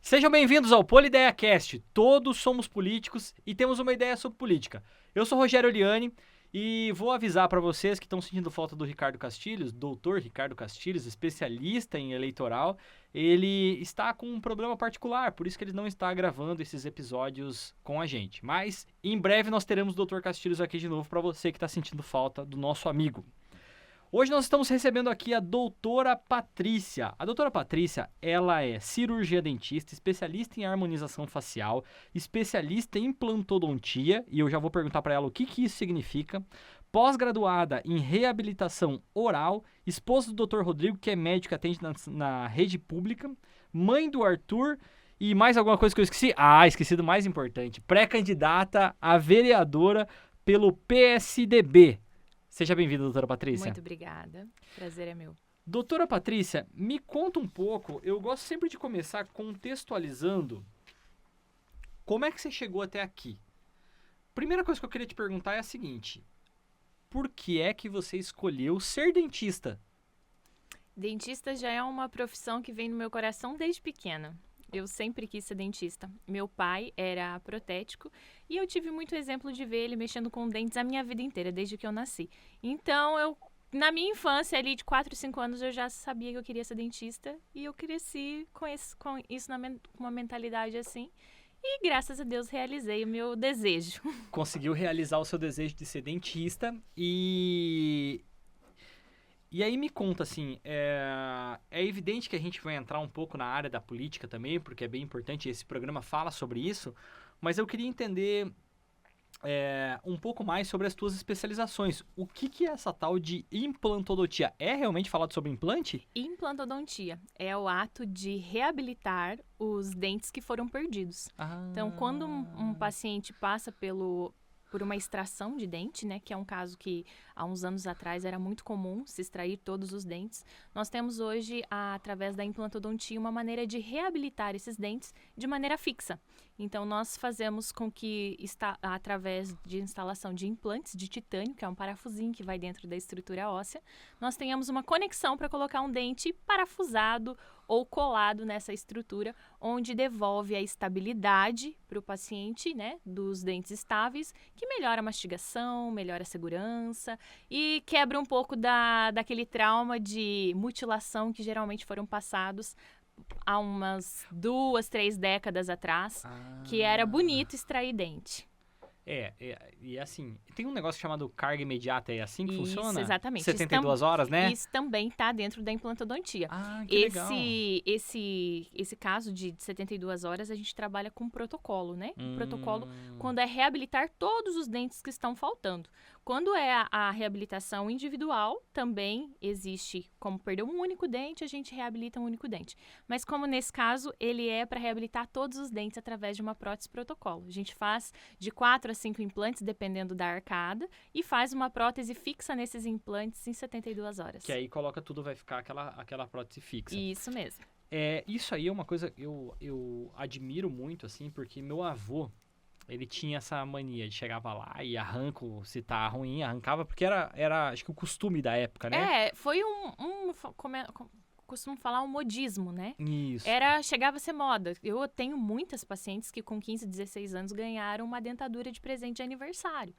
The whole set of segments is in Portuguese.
Sejam bem-vindos ao PolideaCast. Todos somos políticos e temos uma ideia sobre política. Eu sou Rogério Oliani e vou avisar para vocês que estão sentindo falta do Ricardo Castilhos, doutor Ricardo Castilhos, especialista em eleitoral. Ele está com um problema particular, por isso que ele não está gravando esses episódios com a gente. Mas em breve nós teremos o doutor Castilhos aqui de novo para você que está sentindo falta do nosso amigo. Hoje nós estamos recebendo aqui a doutora Patrícia. A doutora Patrícia, ela é cirurgia dentista, especialista em harmonização facial, especialista em implantodontia, e eu já vou perguntar para ela o que isso significa, pós-graduada em reabilitação oral, esposa do Dr. Rodrigo, que é médico e atende na rede pública, mãe do Arthur e mais alguma coisa que eu esqueci? Esqueci do mais importante, pré-candidata a vereadora pelo PSDB. Seja bem-vinda, doutora Patrícia. Muito obrigada. Prazer é meu. Doutora Patrícia, me conta um pouco, eu gosto sempre de começar contextualizando como é que você chegou até aqui. Primeira coisa que eu queria te perguntar é a seguinte: por que é que você escolheu ser dentista? Dentista já é uma profissão que vem no meu coração desde pequena. Eu sempre quis ser dentista. Meu pai era protético e eu tive muito exemplo de ver ele mexendo com dentes a minha vida inteira, desde que eu nasci. Então, na minha infância, ali de 4, 5 anos, eu já sabia que eu queria ser dentista e eu cresci com isso com uma mentalidade assim. E, graças a Deus, realizei o meu desejo. Conseguiu realizar o seu desejo de ser dentista E aí me conta, assim, é evidente que a gente vai entrar um pouco na área da política também, porque é bem importante, esse programa fala sobre isso, mas eu queria entender um pouco mais sobre as tuas especializações. O que é essa tal de implantodontia? É realmente falado sobre implante? Implantodontia é o ato de reabilitar os dentes que foram perdidos. Então, quando um paciente passa por uma extração de dente, né, que é um caso que há uns anos atrás era muito comum se extrair todos os dentes, nós temos hoje, através da implantodontia, uma maneira de reabilitar esses dentes de maneira fixa. Então, nós fazemos com que, através de instalação de implantes de titânio, que é um parafusinho que vai dentro da estrutura óssea, nós tenhamos uma conexão para colocar um dente parafusado ou colado nessa estrutura, onde devolve a estabilidade para o paciente, né, dos dentes estáveis, que melhora a mastigação, melhora a segurança e quebra um pouco daquele trauma de mutilação que geralmente foram passados há umas 2, 3 décadas atrás, que era bonito extrair dente. E assim, tem um negócio chamado carga imediata, é assim que funciona? Isso, exatamente. 72 horas, né? Isso também está dentro da implantodontia. Que legal. Esse caso de 72 horas, a gente trabalha com protocolo, né? O protocolo, quando é reabilitar todos os dentes que estão faltando. Quando é a reabilitação individual, também existe como perder um único dente, a gente reabilita um único dente. Mas como nesse caso, ele é para reabilitar todos os dentes através de uma prótese protocolo. A gente faz de 4 a 5 implantes, dependendo da arcada, e faz uma prótese fixa nesses implantes em 72 horas. Que aí coloca tudo, vai ficar aquela prótese fixa. Isso mesmo. Isso aí é uma coisa que eu admiro muito, assim, porque meu avô, ele tinha essa mania de chegava lá e se tá ruim, arrancava, porque era acho que o costume da época, né? Foi costumo falar um modismo, né? Isso. Chegava a ser moda. Eu tenho muitas pacientes que com 15, 16 anos ganharam uma dentadura de presente de aniversário.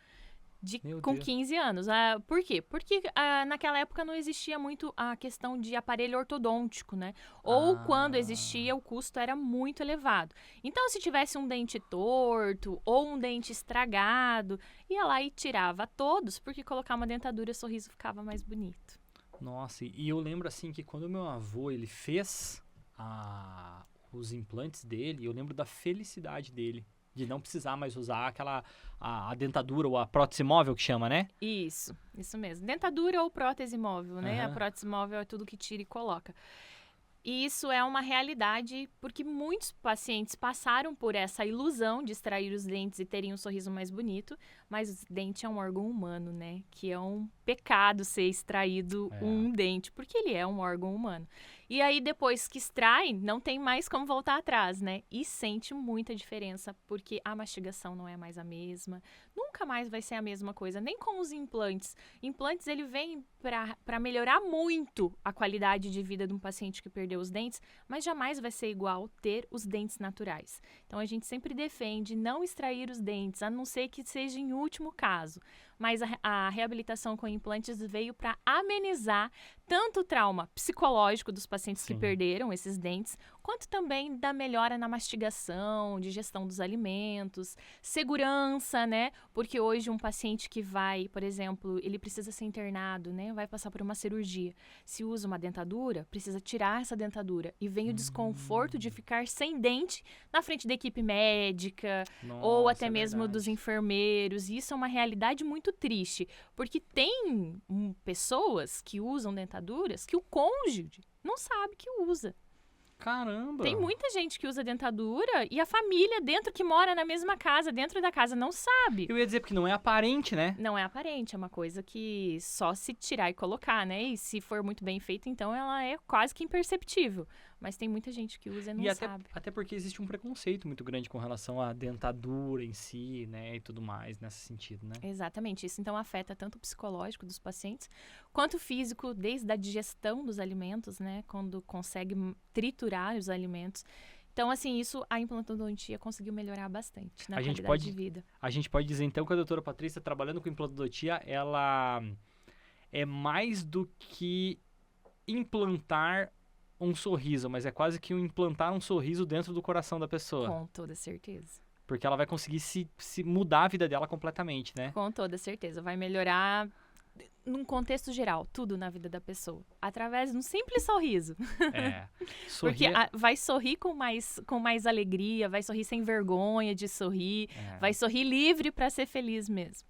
Com 15 anos. Por quê? Porque naquela época não existia muito a questão de aparelho ortodôntico, né? Ou quando existia, o custo era muito elevado. Então, se tivesse um dente torto ou um dente estragado, ia lá e tirava todos, porque colocar uma dentadura, o sorriso ficava mais bonito. Nossa, e eu lembro assim que quando meu avô ele fez os implantes dele, eu lembro da felicidade dele. De não precisar mais usar a dentadura ou a prótese móvel que chama, né? Isso mesmo. Dentadura ou prótese móvel, né? A prótese móvel é tudo que tira e coloca. E isso é uma realidade porque muitos pacientes passaram por essa ilusão de extrair os dentes e terem um sorriso mais bonito, mas o dente é um órgão humano, né? Que é um pecado ser extraído um dente, porque ele é um órgão humano. E aí, depois que extrai, não tem mais como voltar atrás, né? E sente muita diferença, porque a mastigação não é mais a mesma. Nunca mais vai ser a mesma coisa, nem com os implantes. Implantes, ele vem para melhorar muito a qualidade de vida de um paciente que perdeu os dentes, mas jamais vai ser igual ter os dentes naturais. Então, a gente sempre defende não extrair os dentes, a não ser que seja em último caso. Mas a reabilitação com implantes veio para amenizar tanto o trauma psicológico dos pacientes que perderam esses dentes, quanto também da melhora na mastigação, digestão dos alimentos, segurança, né? Porque hoje um paciente que vai, por exemplo, ele precisa ser internado, né? Vai passar por uma cirurgia. Se usa uma dentadura, precisa tirar essa dentadura. E vem o desconforto de ficar sem dente na frente da equipe médica, ou até mesmo dos enfermeiros. E isso é uma realidade muito triste, porque tem pessoas que usam dentaduras que o cônjuge não sabe que usa. Caramba! Tem muita gente que usa dentadura e a família dentro que mora na mesma casa, dentro da casa, não sabe. Eu ia dizer porque não é aparente, né? Não é aparente, é uma coisa que só se tirar e colocar, né? E se for muito bem feita, então ela é quase que imperceptível. Mas tem muita gente que usa e não sabe. Até porque existe um preconceito muito grande com relação à dentadura em si, né? E tudo mais nesse sentido, né? Exatamente. Isso então afeta tanto o psicológico dos pacientes, quanto o físico, desde a digestão dos alimentos, né? Quando consegue triturar os alimentos. Então, assim, isso a implantodontia conseguiu melhorar bastante na qualidade de vida. A gente pode dizer, então, que a doutora Patrícia, trabalhando com implantodontia, ela é mais do que implantar um sorriso, mas é quase que implantar um sorriso dentro do coração da pessoa. Com toda certeza. Porque ela vai conseguir se mudar a vida dela completamente, né? Com toda certeza. Vai melhorar num contexto geral, tudo na vida da pessoa. Através de um simples sorriso. Porque vai sorrir com mais alegria, vai sorrir sem vergonha de sorrir, vai sorrir livre para ser feliz mesmo.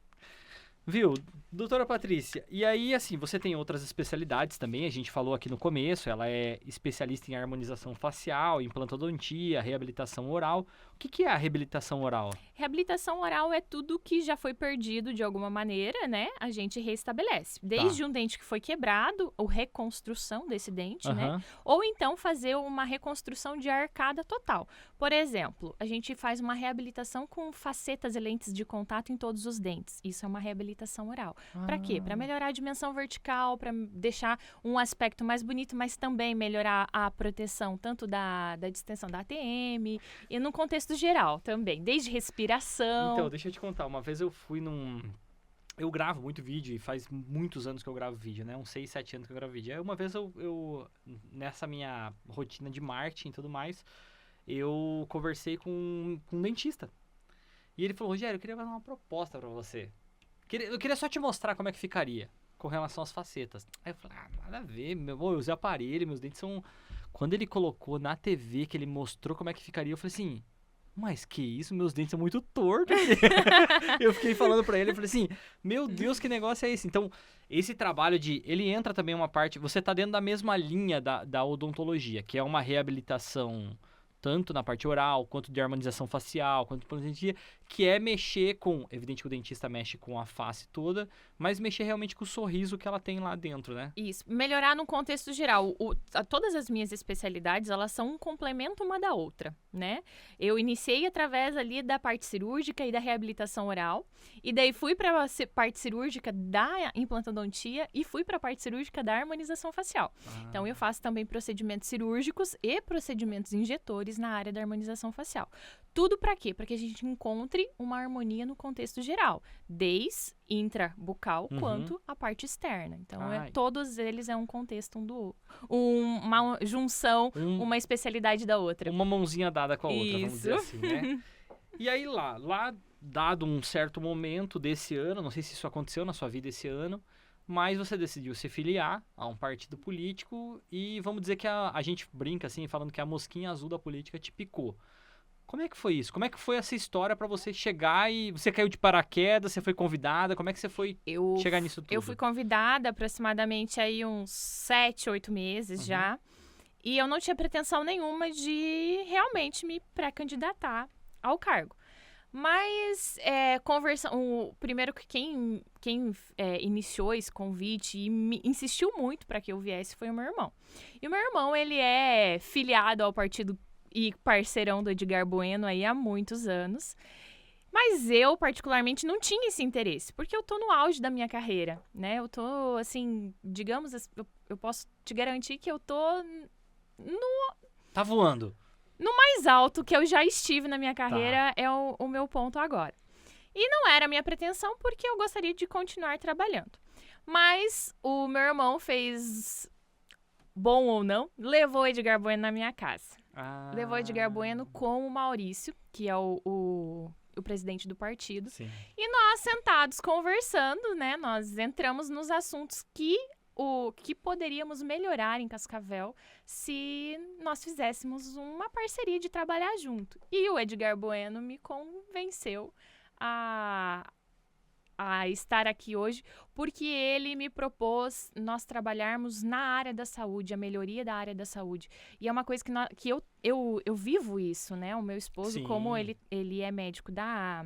Viu, doutora Patrícia, e aí, assim, você tem outras especialidades também, a gente falou aqui no começo, ela é especialista em harmonização facial, implantodontia, reabilitação oral. O que é a reabilitação oral? Reabilitação oral é tudo que já foi perdido de alguma maneira, né? A gente reestabelece. Desde um dente que foi quebrado, ou reconstrução desse dente, né? Ou então fazer uma reconstrução de arcada total. Por exemplo, a gente faz uma reabilitação com facetas e lentes de contato em todos os dentes. Isso é uma reabilitação oral. Para quê? Para melhorar a dimensão vertical, para deixar um aspecto mais bonito, mas também melhorar a proteção tanto da distensão da ATM e no contexto geral também, desde respiração. Então, deixa eu te contar. Uma vez eu fui eu gravo muito vídeo e faz muitos anos que eu gravo vídeo, né? Uns 6, 7 anos que eu gravo vídeo. Aí uma vez eu nessa minha rotina de marketing e tudo mais, eu conversei com um dentista. E ele falou, Rogério, eu queria fazer uma proposta pra você. Eu queria só te mostrar como é que ficaria com relação às facetas. Aí eu falei, nada a ver, eu usei aparelho, meus dentes são... Quando ele colocou na TV, que ele mostrou como é que ficaria, eu falei assim, mas que isso, meus dentes são muito tortos. Eu fiquei falando pra ele, eu falei assim, meu Deus, que negócio é esse? Então, esse trabalho ele entra também uma parte, você tá dentro da mesma linha da odontologia, que é uma reabilitação tanto na parte oral, quanto de harmonização facial, quanto de implantodontia, que é mexer com... Evidente que o dentista mexe com a face toda, mas mexer realmente com o sorriso que ela tem lá dentro, né? Isso. Melhorar no contexto geral. Todas as minhas especialidades, elas são um complemento uma da outra, né? Eu iniciei através ali da parte cirúrgica e da reabilitação oral, e daí fui para a parte cirúrgica da implantodontia e fui para a parte cirúrgica da harmonização facial. Então, eu faço também procedimentos cirúrgicos e procedimentos injetores na área da harmonização facial. Tudo para quê? Para que a gente encontre uma harmonia no contexto geral, desde intrabucal quanto a parte externa. Então, todos eles é um contexto uma junção, uma especialidade da outra. Uma mãozinha dada com a outra, vamos dizer assim, né? E aí lá, dado um certo momento desse ano, não sei se isso aconteceu na sua vida esse ano, mas você decidiu se filiar a um partido político e vamos dizer que a gente brinca assim, falando que a mosquinha azul da política te picou. Como é que foi isso? Como é que foi essa história para você chegar e... Você caiu de paraquedas, você foi convidada? Como é que você foi chegar nisso tudo? Eu fui convidada aproximadamente aí uns 7, 8 meses já. E eu não tinha pretensão nenhuma de realmente me pré-candidatar ao cargo. Mas, primeiro que quem iniciou esse convite e me insistiu muito para que eu viesse foi o meu irmão. E o meu irmão, ele é filiado ao partido e parceirão do Edgar Bueno aí há muitos anos. Mas eu, particularmente, não tinha esse interesse, porque eu tô no auge da minha carreira, né? Eu tô, assim, digamos, eu posso te garantir que eu tô Tá voando. mais alto que eu já estive na minha carreira, é o meu ponto agora. E não era a minha pretensão, porque eu gostaria de continuar trabalhando. Mas o meu irmão fez, bom ou não, levou o Edgar Bueno na minha casa. Levou o Edgar Bueno com o Maurício, que é o presidente do partido. Sim. E nós, sentados, conversando, né? Nós entramos nos assuntos que poderíamos melhorar em Cascavel se nós fizéssemos uma parceria de trabalhar junto. E o Edgar Bueno me convenceu a estar aqui hoje, porque ele me propôs nós trabalharmos na área da saúde, a melhoria da área da saúde. E é uma coisa que eu vivo isso, né? O meu esposo, Sim. como ele é médico da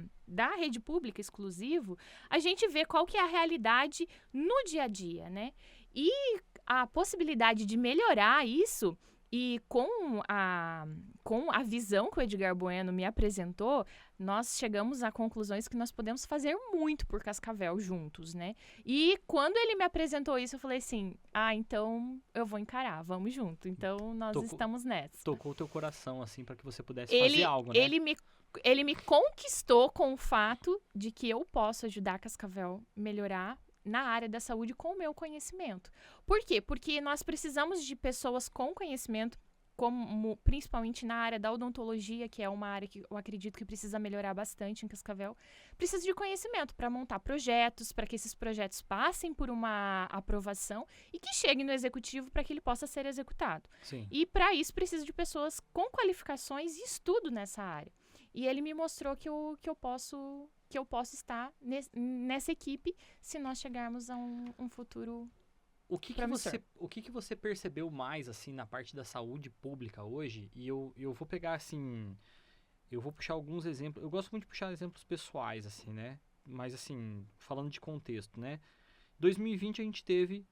rede pública exclusivo, a gente vê qual que é a realidade no dia a dia, né? E a possibilidade de melhorar isso, e com a visão que o Edgar Bueno me apresentou, nós chegamos a conclusões que nós podemos fazer muito por Cascavel juntos, né? E quando ele me apresentou isso, eu falei assim, então eu vou encarar, vamos junto. Então nós estamos nessa. Tocou o teu coração, assim, para que você pudesse fazer algo, né? Ele me conquistou com o fato de que eu posso ajudar Cascavel a melhorar na área da saúde com o meu conhecimento. Por quê? Porque nós precisamos de pessoas com conhecimento, principalmente na área da odontologia, que é uma área que eu acredito que precisa melhorar bastante em Cascavel. Precisa de conhecimento para montar projetos, para que esses projetos passem por uma aprovação e que cheguem no executivo para que ele possa ser executado. Sim. E para isso precisa de pessoas com qualificações e estudo nessa área. E ele me mostrou que eu posso estar nessa equipe se nós chegarmos a um futuro O que você percebeu mais, assim, na parte da saúde pública hoje? E eu vou pegar, assim, eu vou puxar alguns exemplos. Eu gosto muito de puxar exemplos pessoais, assim, né? Mas, assim, falando de contexto, né? 2020 a gente teve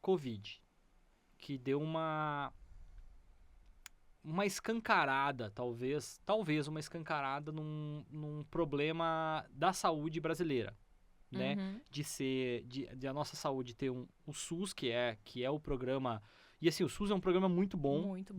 Covid, que deu uma escancarada, talvez uma escancarada num problema da saúde brasileira, né? Uhum. De a nossa saúde ter o SUS, que é o programa. E assim, o SUS é um programa muito bom. Muito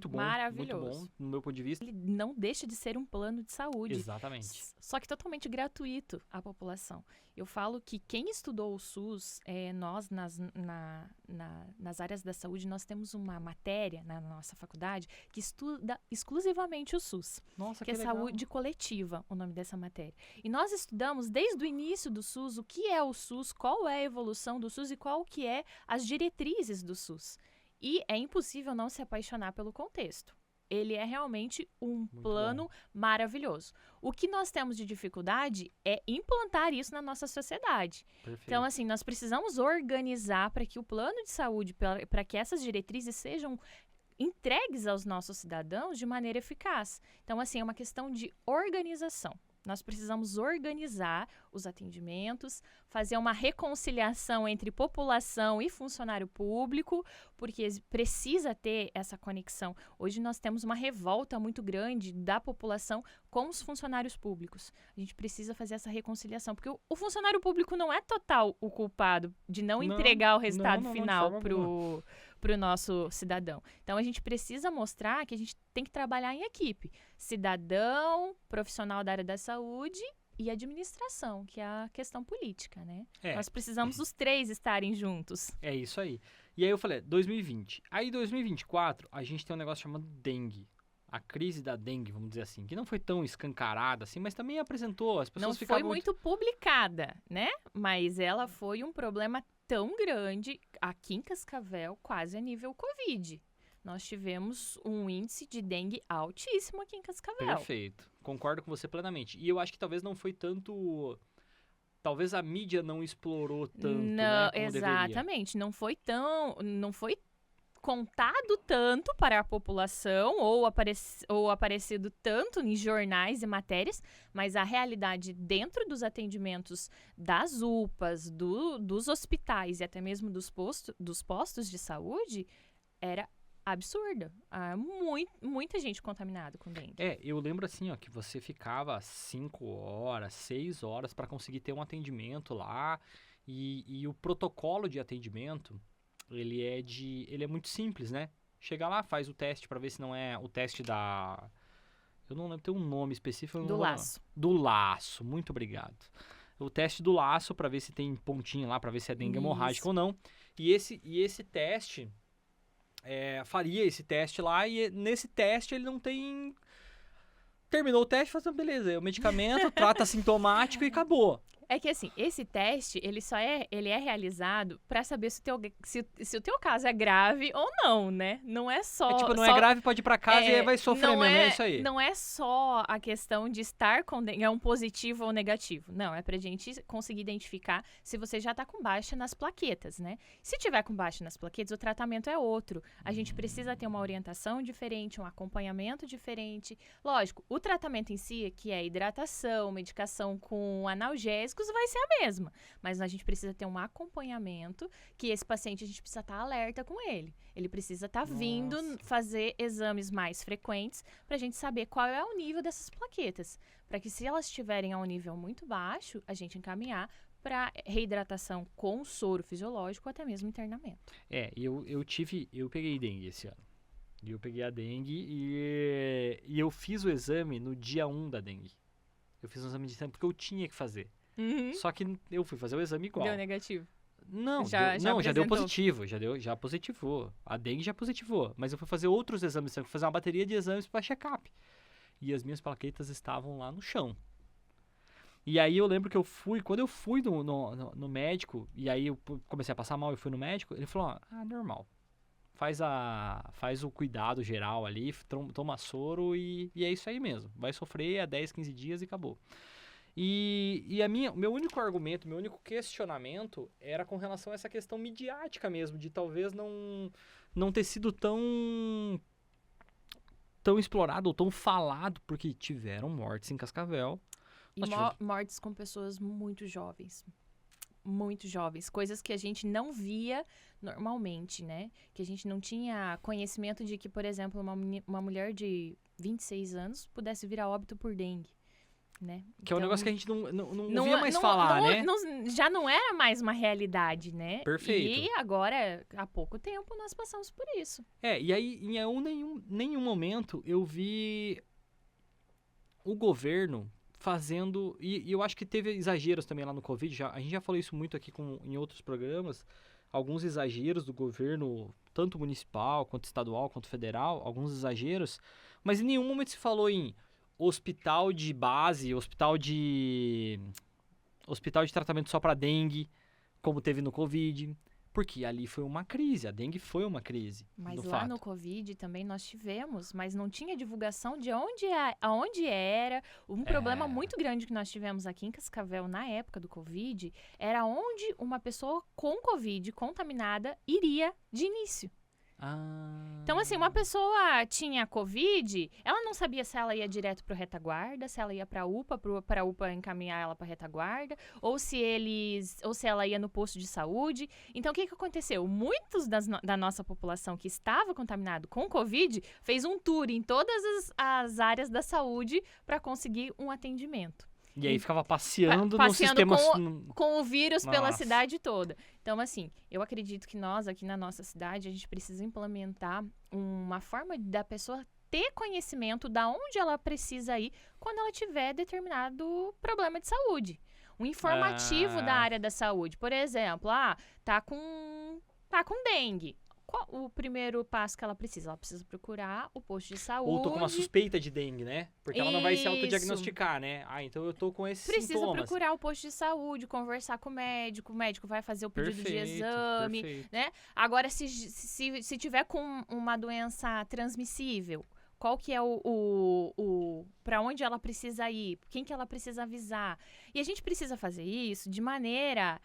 bom. Maravilhoso. Muito bom, no meu ponto de vista. Ele não deixa de ser um plano de saúde. Exatamente. Só que totalmente gratuito à população. Eu falo que quem estudou o SUS, nós nas áreas da saúde, nós temos uma matéria na nossa faculdade que estuda exclusivamente o SUS. Nossa, que é legal. Saúde Coletiva, o nome dessa matéria. E nós estudamos desde o início do SUS o que é o SUS, qual é a evolução do SUS e qual que é as diretrizes do SUS. E é impossível não se apaixonar pelo contexto. Ele é realmente um plano maravilhoso. O que nós temos de dificuldade é implantar isso na nossa sociedade. Perfeito. Então, assim, nós precisamos organizar para que o plano de saúde, para que essas diretrizes sejam entregues aos nossos cidadãos de maneira eficaz. Então, assim, é uma questão de organização. Nós precisamos organizar os atendimentos, fazer uma reconciliação entre população e funcionário público, porque precisa ter essa conexão. Hoje nós temos uma revolta muito grande da população com os funcionários públicos. A gente precisa fazer essa reconciliação, porque o funcionário público não é total o culpado de não entregar o resultado final para o nosso cidadão. Então, a gente precisa mostrar que a gente tem que trabalhar em equipe. Cidadão, profissional da área da saúde e administração, que é a questão política, né? Nós precisamos os três estarem juntos. É isso aí. E aí eu falei, 2020. Aí, 2024, a gente tem um negócio chamado dengue. A crise da dengue, vamos dizer assim, que não foi tão escancarada assim, mas também apresentou, as pessoas ficavam... Não foi muito publicada, né? Mas ela foi um problema tão grande aqui em Cascavel, quase a nível Covid. Nós tivemos um índice de dengue altíssimo aqui em Cascavel. Perfeito. Concordo com você plenamente. E eu acho que talvez não foi tanto... Talvez a mídia não explorou tanto, né, como exatamente. deveria. Não foi contado tanto para a população ou aparecido tanto em jornais e matérias, mas a realidade dentro dos atendimentos das UPAs, dos hospitais e até mesmo dos postos de saúde era absurda. Muita gente contaminada com dengue. Eu lembro assim, ó, que você ficava 5 horas, 6 horas para conseguir ter um atendimento lá e o protocolo de atendimento, ele é muito simples, né? Chega lá, faz o teste para ver se não é o teste da... Eu não lembro, tem um nome específico. Do laço. Do laço, muito obrigado. O teste do laço para ver se tem pontinho lá, para ver se é dengue hemorrágica ou não. E esse teste... faria esse teste lá e nesse teste ele não tem... Terminou o teste, faz beleza, é o medicamento, trata sintomático e acabou. É que assim, esse teste, ele é realizado para saber se o teu caso é grave ou não, né? Não é só... não é grave, pode ir pra casa e aí vai sofrer mesmo, é isso aí. Não é só a questão de estar com dengue, é um positivo ou negativo. Não, é pra gente conseguir identificar se você já tá com baixa nas plaquetas, né? Se tiver com baixa nas plaquetas, o tratamento é outro. A gente precisa ter uma orientação diferente, um acompanhamento diferente. Lógico, o tratamento em si, que é hidratação, medicação com analgésicos, vai ser a mesma, mas a gente precisa ter um acompanhamento que esse paciente a gente precisa estar alerta com ele. Ele precisa estar vindo fazer exames mais frequentes para a gente saber qual é o nível dessas plaquetas, para que se elas estiverem a um nível muito baixo, a gente encaminhar para reidratação com soro fisiológico ou até mesmo internamento. Eu peguei dengue esse ano. Eu peguei a dengue e eu fiz o exame no dia 1 da dengue. Eu fiz um exame de sangue porque eu tinha que fazer. Só que eu fui fazer o exame igual. Deu negativo? Não, já deu positivo. Já positivou. A dengue já positivou. Mas eu fui fazer outros exames, fui fazer uma bateria de exames para check-up. E as minhas plaquetas estavam lá no chão. E aí eu lembro que quando eu fui no médico, e aí eu comecei a passar mal e fui no médico, ele falou, normal. Faz o cuidado geral ali, toma soro e é isso aí mesmo. Vai sofrer há 10, 15 dias e acabou. E meu único argumento, meu único questionamento era com relação a essa questão midiática mesmo, de talvez não ter sido tão explorado ou tão falado, porque tiveram mortes em Cascavel. E mortes com pessoas muito jovens. Muito jovens. Coisas que a gente não via normalmente, né? Que a gente não tinha conhecimento de que, por exemplo, uma mulher de 26 anos pudesse vir a óbito por dengue. Né? Que é um negócio que a gente não ouvia mais falar, né? Já não era mais uma realidade, né? Perfeito. E agora, há pouco tempo, nós passamos por isso. E aí, em nenhum momento, eu vi o governo fazendo... E eu acho que teve exageros também lá no Covid. A gente já falou isso muito aqui em outros programas. Alguns exageros do governo, tanto municipal, quanto estadual, quanto federal. Alguns exageros. Mas em nenhum momento se falou em... hospital de base, hospital de tratamento só para dengue, como teve no Covid, porque ali foi uma crise, a dengue foi uma crise. Mas lá no Covid também nós tivemos, mas não tinha divulgação de aonde era. Um problema muito grande que nós tivemos aqui em Cascavel na época do Covid era onde uma pessoa com Covid contaminada iria de início. Então, assim, uma pessoa tinha Covid, ela não sabia se ela ia direto pro retaguarda, se ela ia pra UPA, pra UPA encaminhar ela pra retaguarda, ou se ela ia no posto de saúde. Então, o que aconteceu? Muitos da nossa população que estava contaminado com Covid fez um tour em todas as áreas da saúde para conseguir um atendimento. E aí ficava passeando no sistema... com o vírus pela cidade toda. Então, assim, eu acredito que nós, aqui na nossa cidade, a gente precisa implementar uma forma da pessoa ter conhecimento da onde ela precisa ir quando ela tiver determinado problema de saúde. Um informativo da área da saúde. Por exemplo, tá com dengue. Qual o primeiro passo que ela precisa? Ela precisa procurar o posto de saúde. Ou tô com uma suspeita de dengue, né? Porque ela não vai se autodiagnosticar, né? Então eu tô com esses sintomas. Precisa procurar o posto de saúde, conversar com o médico vai fazer o pedido de exame, né? Agora, se tiver com uma doença transmissível, qual que é para onde ela precisa ir? Quem que ela precisa avisar? E a gente precisa fazer isso de maneira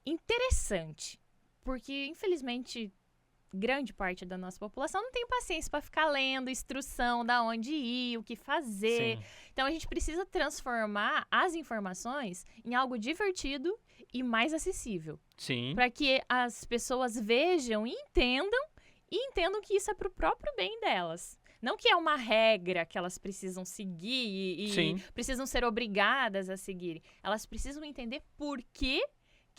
interessante. Porque, infelizmente... grande parte da nossa população não tem paciência para ficar lendo instrução da onde ir, o que fazer. Sim. Então a gente precisa transformar as informações em algo divertido e mais acessível. Sim. Para que as pessoas vejam e entendam que isso é para o próprio bem delas. Não que é uma regra que elas precisam seguir e precisam ser obrigadas a seguir. Elas precisam entender por que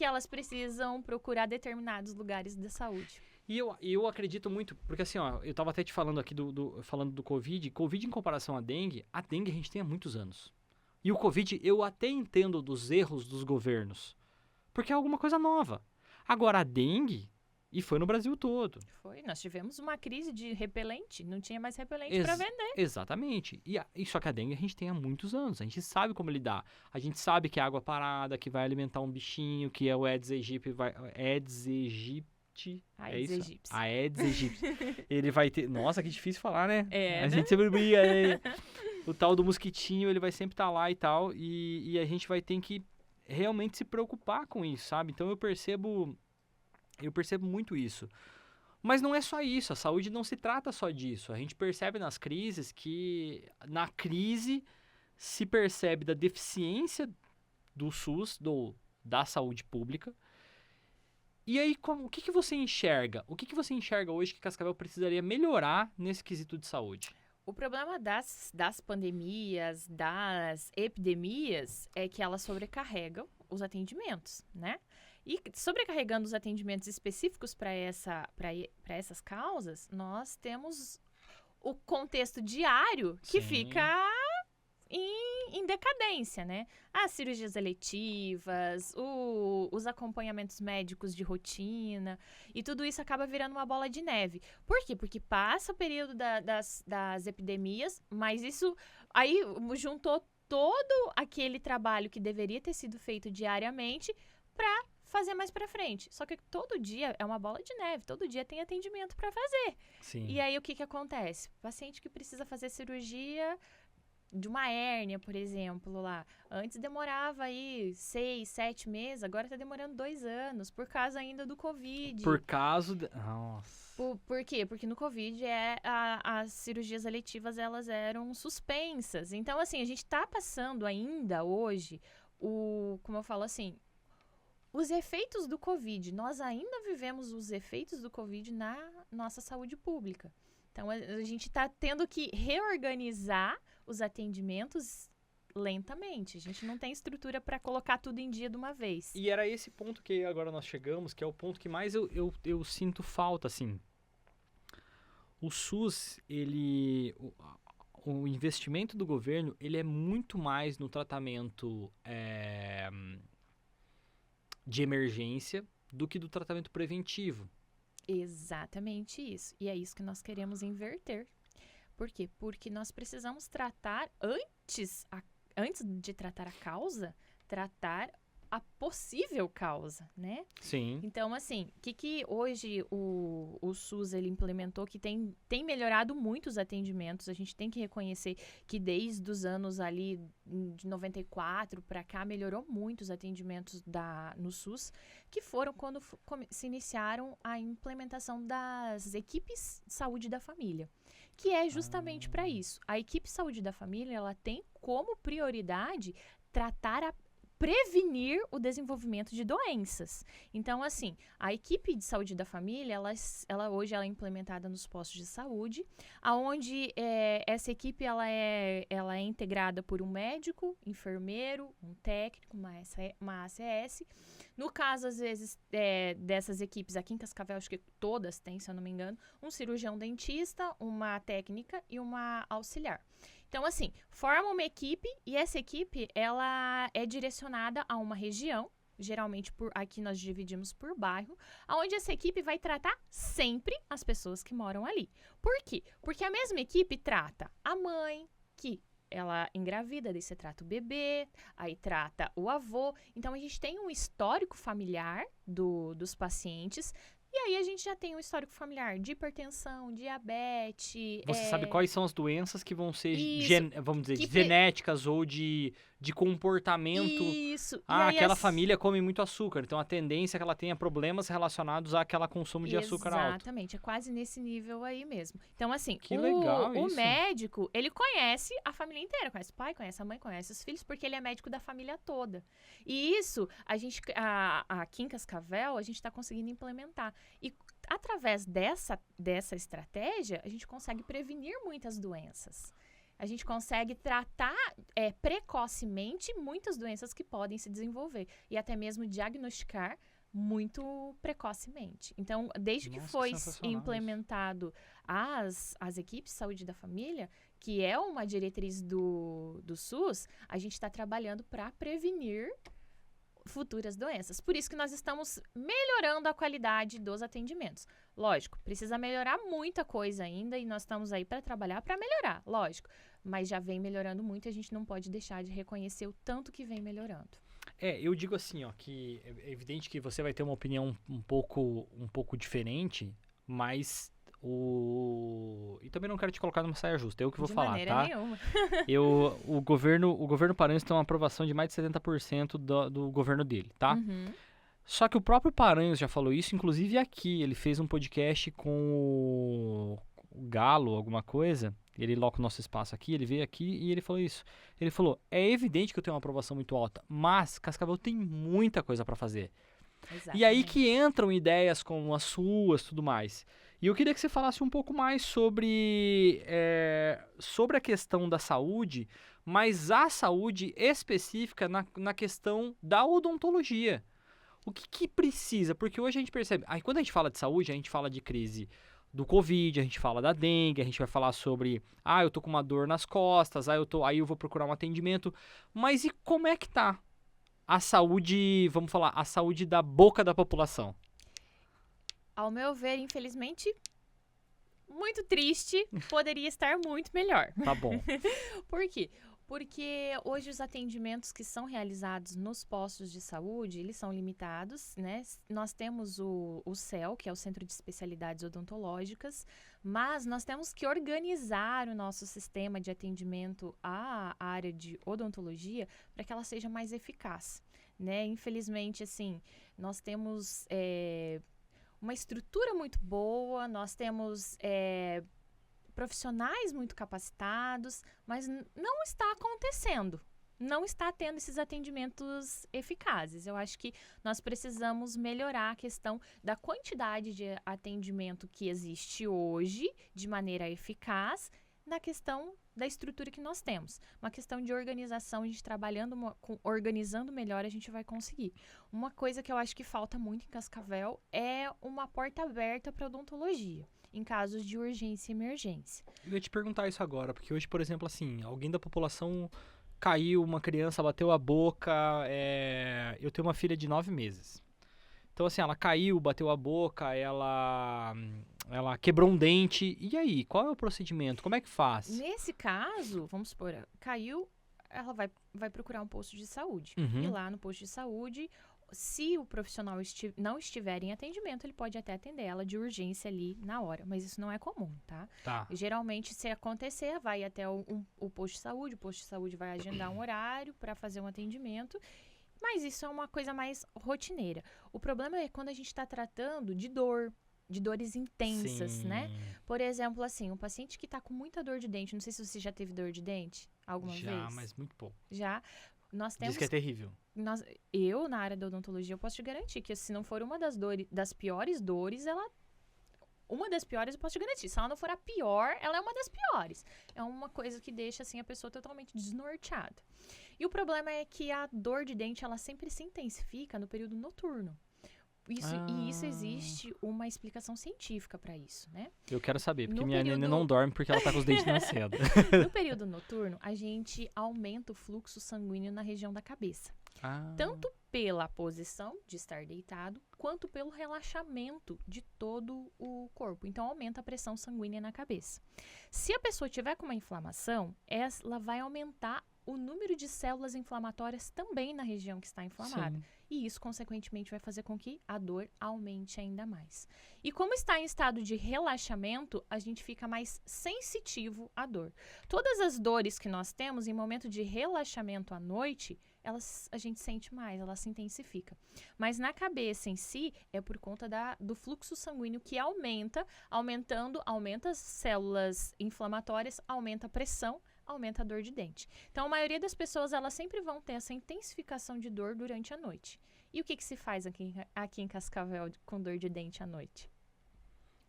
elas precisam procurar determinados lugares da saúde. E eu acredito muito, porque assim, ó, eu tava até te falando aqui falando do Covid. Covid em comparação à dengue, a dengue a gente tem há muitos anos. E o Covid eu até entendo dos erros dos governos, porque é alguma coisa nova. Agora a dengue, e foi no Brasil todo. Foi, nós tivemos uma crise de repelente, não tinha mais repelente para vender. Exatamente. E só que a dengue a gente tem há muitos anos, a gente sabe como lidar. A gente sabe que é água parada, que vai alimentar um bichinho, que é o Aedes aegypti, Aedes aegypti. Aedes aegypti. Ele vai ter... Nossa, que difícil falar, né? A gente sempre briga. O tal do mosquitinho, ele vai sempre estar lá e tal. E a gente vai ter que realmente se preocupar com isso, sabe? Então eu percebo muito isso. Mas não é só isso. A saúde não se trata só disso. A gente percebe nas crises que... Na crise se percebe da deficiência do SUS, da saúde pública. E aí, o que você enxerga? O que você enxerga hoje que Cascavel precisaria melhorar nesse quesito de saúde? O problema das pandemias, das epidemias, é que elas sobrecarregam os atendimentos, né? E sobrecarregando os atendimentos específicos para essas causas, nós temos o contexto diário que fica em decadência, né? As cirurgias eletivas, os acompanhamentos médicos de rotina, e tudo isso acaba virando uma bola de neve. Por quê? Porque passa o período das epidemias, mas isso aí juntou todo aquele trabalho que deveria ter sido feito diariamente para fazer mais para frente. Só que todo dia é uma bola de neve, todo dia tem atendimento para fazer. Sim. E aí o que acontece? O paciente que precisa fazer cirurgia de uma hérnia, por exemplo, lá. Antes demorava aí 6, 7 meses, agora tá demorando 2 anos, por causa ainda do Covid. Por causa... Nossa. Por quê? Porque no Covid as cirurgias eletivas, elas eram suspensas. Então, assim, a gente tá passando ainda hoje, como eu falo assim, os efeitos do Covid. Nós ainda vivemos os efeitos do Covid na nossa saúde pública. Então, a gente tá tendo que reorganizar os atendimentos lentamente. A gente não tem estrutura para colocar tudo em dia de uma vez. E era esse ponto que agora nós chegamos, que é o ponto que mais eu sinto falta, assim. O SUS, o investimento do governo, ele é muito mais no tratamento de emergência do que do tratamento preventivo. Exatamente isso. E é isso que nós queremos inverter. Por quê? Porque nós precisamos tratar antes de tratar a causa, tratar a possível causa, né? Sim. Então, assim, o que hoje o SUS ele implementou que tem melhorado muito os atendimentos. A gente tem que reconhecer que desde os anos ali de 94 para cá melhorou muito os atendimentos no SUS, que foram quando se iniciaram a implementação das equipes de saúde da família, que é justamente para isso. A equipe de saúde da família, ela tem como prioridade prevenir o desenvolvimento de doenças. Então, assim, a equipe de saúde da família, hoje ela é implementada nos postos de saúde, onde essa equipe ela é integrada por um médico, enfermeiro, um técnico, uma ACS. No caso, às vezes, dessas equipes aqui em Cascavel, acho que todas têm, se eu não me engano, um cirurgião dentista, uma técnica e uma auxiliar. Então, assim, forma uma equipe e essa equipe, ela é direcionada a uma região, geralmente aqui nós dividimos por bairro, onde essa equipe vai tratar sempre as pessoas que moram ali. Por quê? Porque a mesma equipe trata a mãe, que ela engravida, daí você trata o bebê, aí trata o avô. Então, a gente tem um histórico familiar dos pacientes E aí a gente já tem um histórico familiar de hipertensão, diabetes. Você sabe quais são as doenças que vão ser, vamos dizer, que genéticas ou de comportamento. Isso. Aquela família come muito açúcar, então a tendência é que ela tenha problemas relacionados àquele consumo de açúcar alto. Exatamente, é quase nesse nível aí mesmo. Então, assim, o médico, ele conhece a família inteira, conhece o pai, conhece a mãe, conhece os filhos, porque ele é médico da família toda. E isso, aqui em Cascavel, a gente está conseguindo implementar. E através dessa estratégia, a gente consegue prevenir muitas doenças. A gente consegue tratar precocemente muitas doenças que podem se desenvolver. E até mesmo diagnosticar muito precocemente. Então, desde que foi implementado as equipes de saúde da família, que é uma diretriz do SUS, a gente está trabalhando para prevenir futuras doenças. Por isso que nós estamos melhorando a qualidade dos atendimentos. Lógico, precisa melhorar muita coisa ainda e nós estamos aí para trabalhar para melhorar, lógico. Mas já vem melhorando muito e a gente não pode deixar de reconhecer o tanto que vem melhorando. Eu digo assim, ó, que é evidente que você vai ter uma opinião um pouco diferente, mas e também não quero te colocar numa saia justa, eu que vou falar, tá? De maneira nenhuma. O governo Paranhos tem uma aprovação de mais de 70% do governo dele, tá? Uhum. Só que o próprio Paranhos já falou isso, inclusive aqui, ele fez um podcast com o Galo, alguma coisa, ele loca o nosso espaço aqui, ele veio aqui e ele falou isso. Ele falou, é evidente que eu tenho uma aprovação muito alta, mas Cascavel tem muita coisa para fazer. Exatamente. E aí que entram ideias como as suas, tudo mais. E eu queria que você falasse um pouco mais sobre a questão da saúde, mas a saúde específica na questão da odontologia. O que precisa? Porque hoje a gente percebe, quando a gente fala de saúde, a gente fala de crise do Covid, a gente fala da dengue, a gente vai falar sobre, eu tô com uma dor nas costas, aí eu vou procurar um atendimento. Mas e como é que tá a saúde, vamos falar, a saúde da boca da população? Ao meu ver, infelizmente, muito triste, poderia estar muito melhor. Tá bom. Por quê? Porque hoje os atendimentos que são realizados nos postos de saúde, eles são limitados, né? Nós temos o CEL, que é o Centro de Especialidades Odontológicas, mas nós temos que organizar o nosso sistema de atendimento à área de odontologia para que ela seja mais eficaz, né? Infelizmente, assim, nós temos uma estrutura muito boa, nós temos profissionais muito capacitados, mas não está acontecendo. Não está tendo esses atendimentos eficazes. Eu acho que nós precisamos melhorar a questão da quantidade de atendimento que existe hoje, de maneira eficaz, na questão da estrutura que nós temos. Uma questão de organização, a gente organizando melhor, a gente vai conseguir. Uma coisa que eu acho que falta muito em Cascavel é uma porta aberta para odontologia, em casos de urgência e emergência. Eu ia te perguntar isso agora, porque hoje, por exemplo, assim, alguém da população caiu, uma criança bateu a boca, eu tenho uma filha de 9 meses. Então, assim, ela caiu, bateu a boca, ela quebrou um dente. E aí, qual é o procedimento? Como é que faz? Nesse caso, vamos supor, caiu, ela vai procurar um posto de saúde. Uhum. E lá no posto de saúde, se o profissional não estiver em atendimento, ele pode até atender ela de urgência ali na hora. Mas isso não é comum, tá? Tá. Geralmente, se acontecer, vai até o posto de saúde. O posto de saúde vai agendar um horário para fazer um atendimento. Mas isso é uma coisa mais rotineira. O problema é quando a gente está tratando de dores intensas, Sim. né? Por exemplo, assim, um paciente que está com muita dor de dente, não sei se você já teve dor de dente alguma vez. Já, mas muito pouco. Já. Nós temos... Diz que é terrível. Eu, na área da odontologia, eu posso te garantir que se não for uma das piores dores, uma das piores eu posso te garantir. Se ela não for a pior, ela é uma das piores. É uma coisa que deixa, assim, a pessoa totalmente desnorteada. E o problema é que a dor de dente, ela sempre se intensifica no período noturno. E isso existe uma explicação científica para isso, né? Eu quero saber, porque minha neném não dorme porque ela tá com os dentes nascendo. No período noturno, a gente aumenta o fluxo sanguíneo na região da cabeça. Tanto pela posição de estar deitado, quanto pelo relaxamento de todo o corpo. Então, aumenta a pressão sanguínea na cabeça. Se a pessoa tiver com uma inflamação, ela vai aumentar o número de células inflamatórias também na região que está inflamada. Sim. E isso, consequentemente, vai fazer com que a dor aumente ainda mais. E como está em estado de relaxamento, a gente fica mais sensitivo à dor. Todas as dores que nós temos em momento de relaxamento à noite, a gente sente mais, ela se intensifica. Mas na cabeça em si, é por conta do fluxo sanguíneo que aumenta as células inflamatórias, aumenta a pressão, aumenta a dor de dente. Então, a maioria das pessoas, elas sempre vão ter essa intensificação de dor durante a noite. E o que se faz aqui em Cascavel com dor de dente à noite?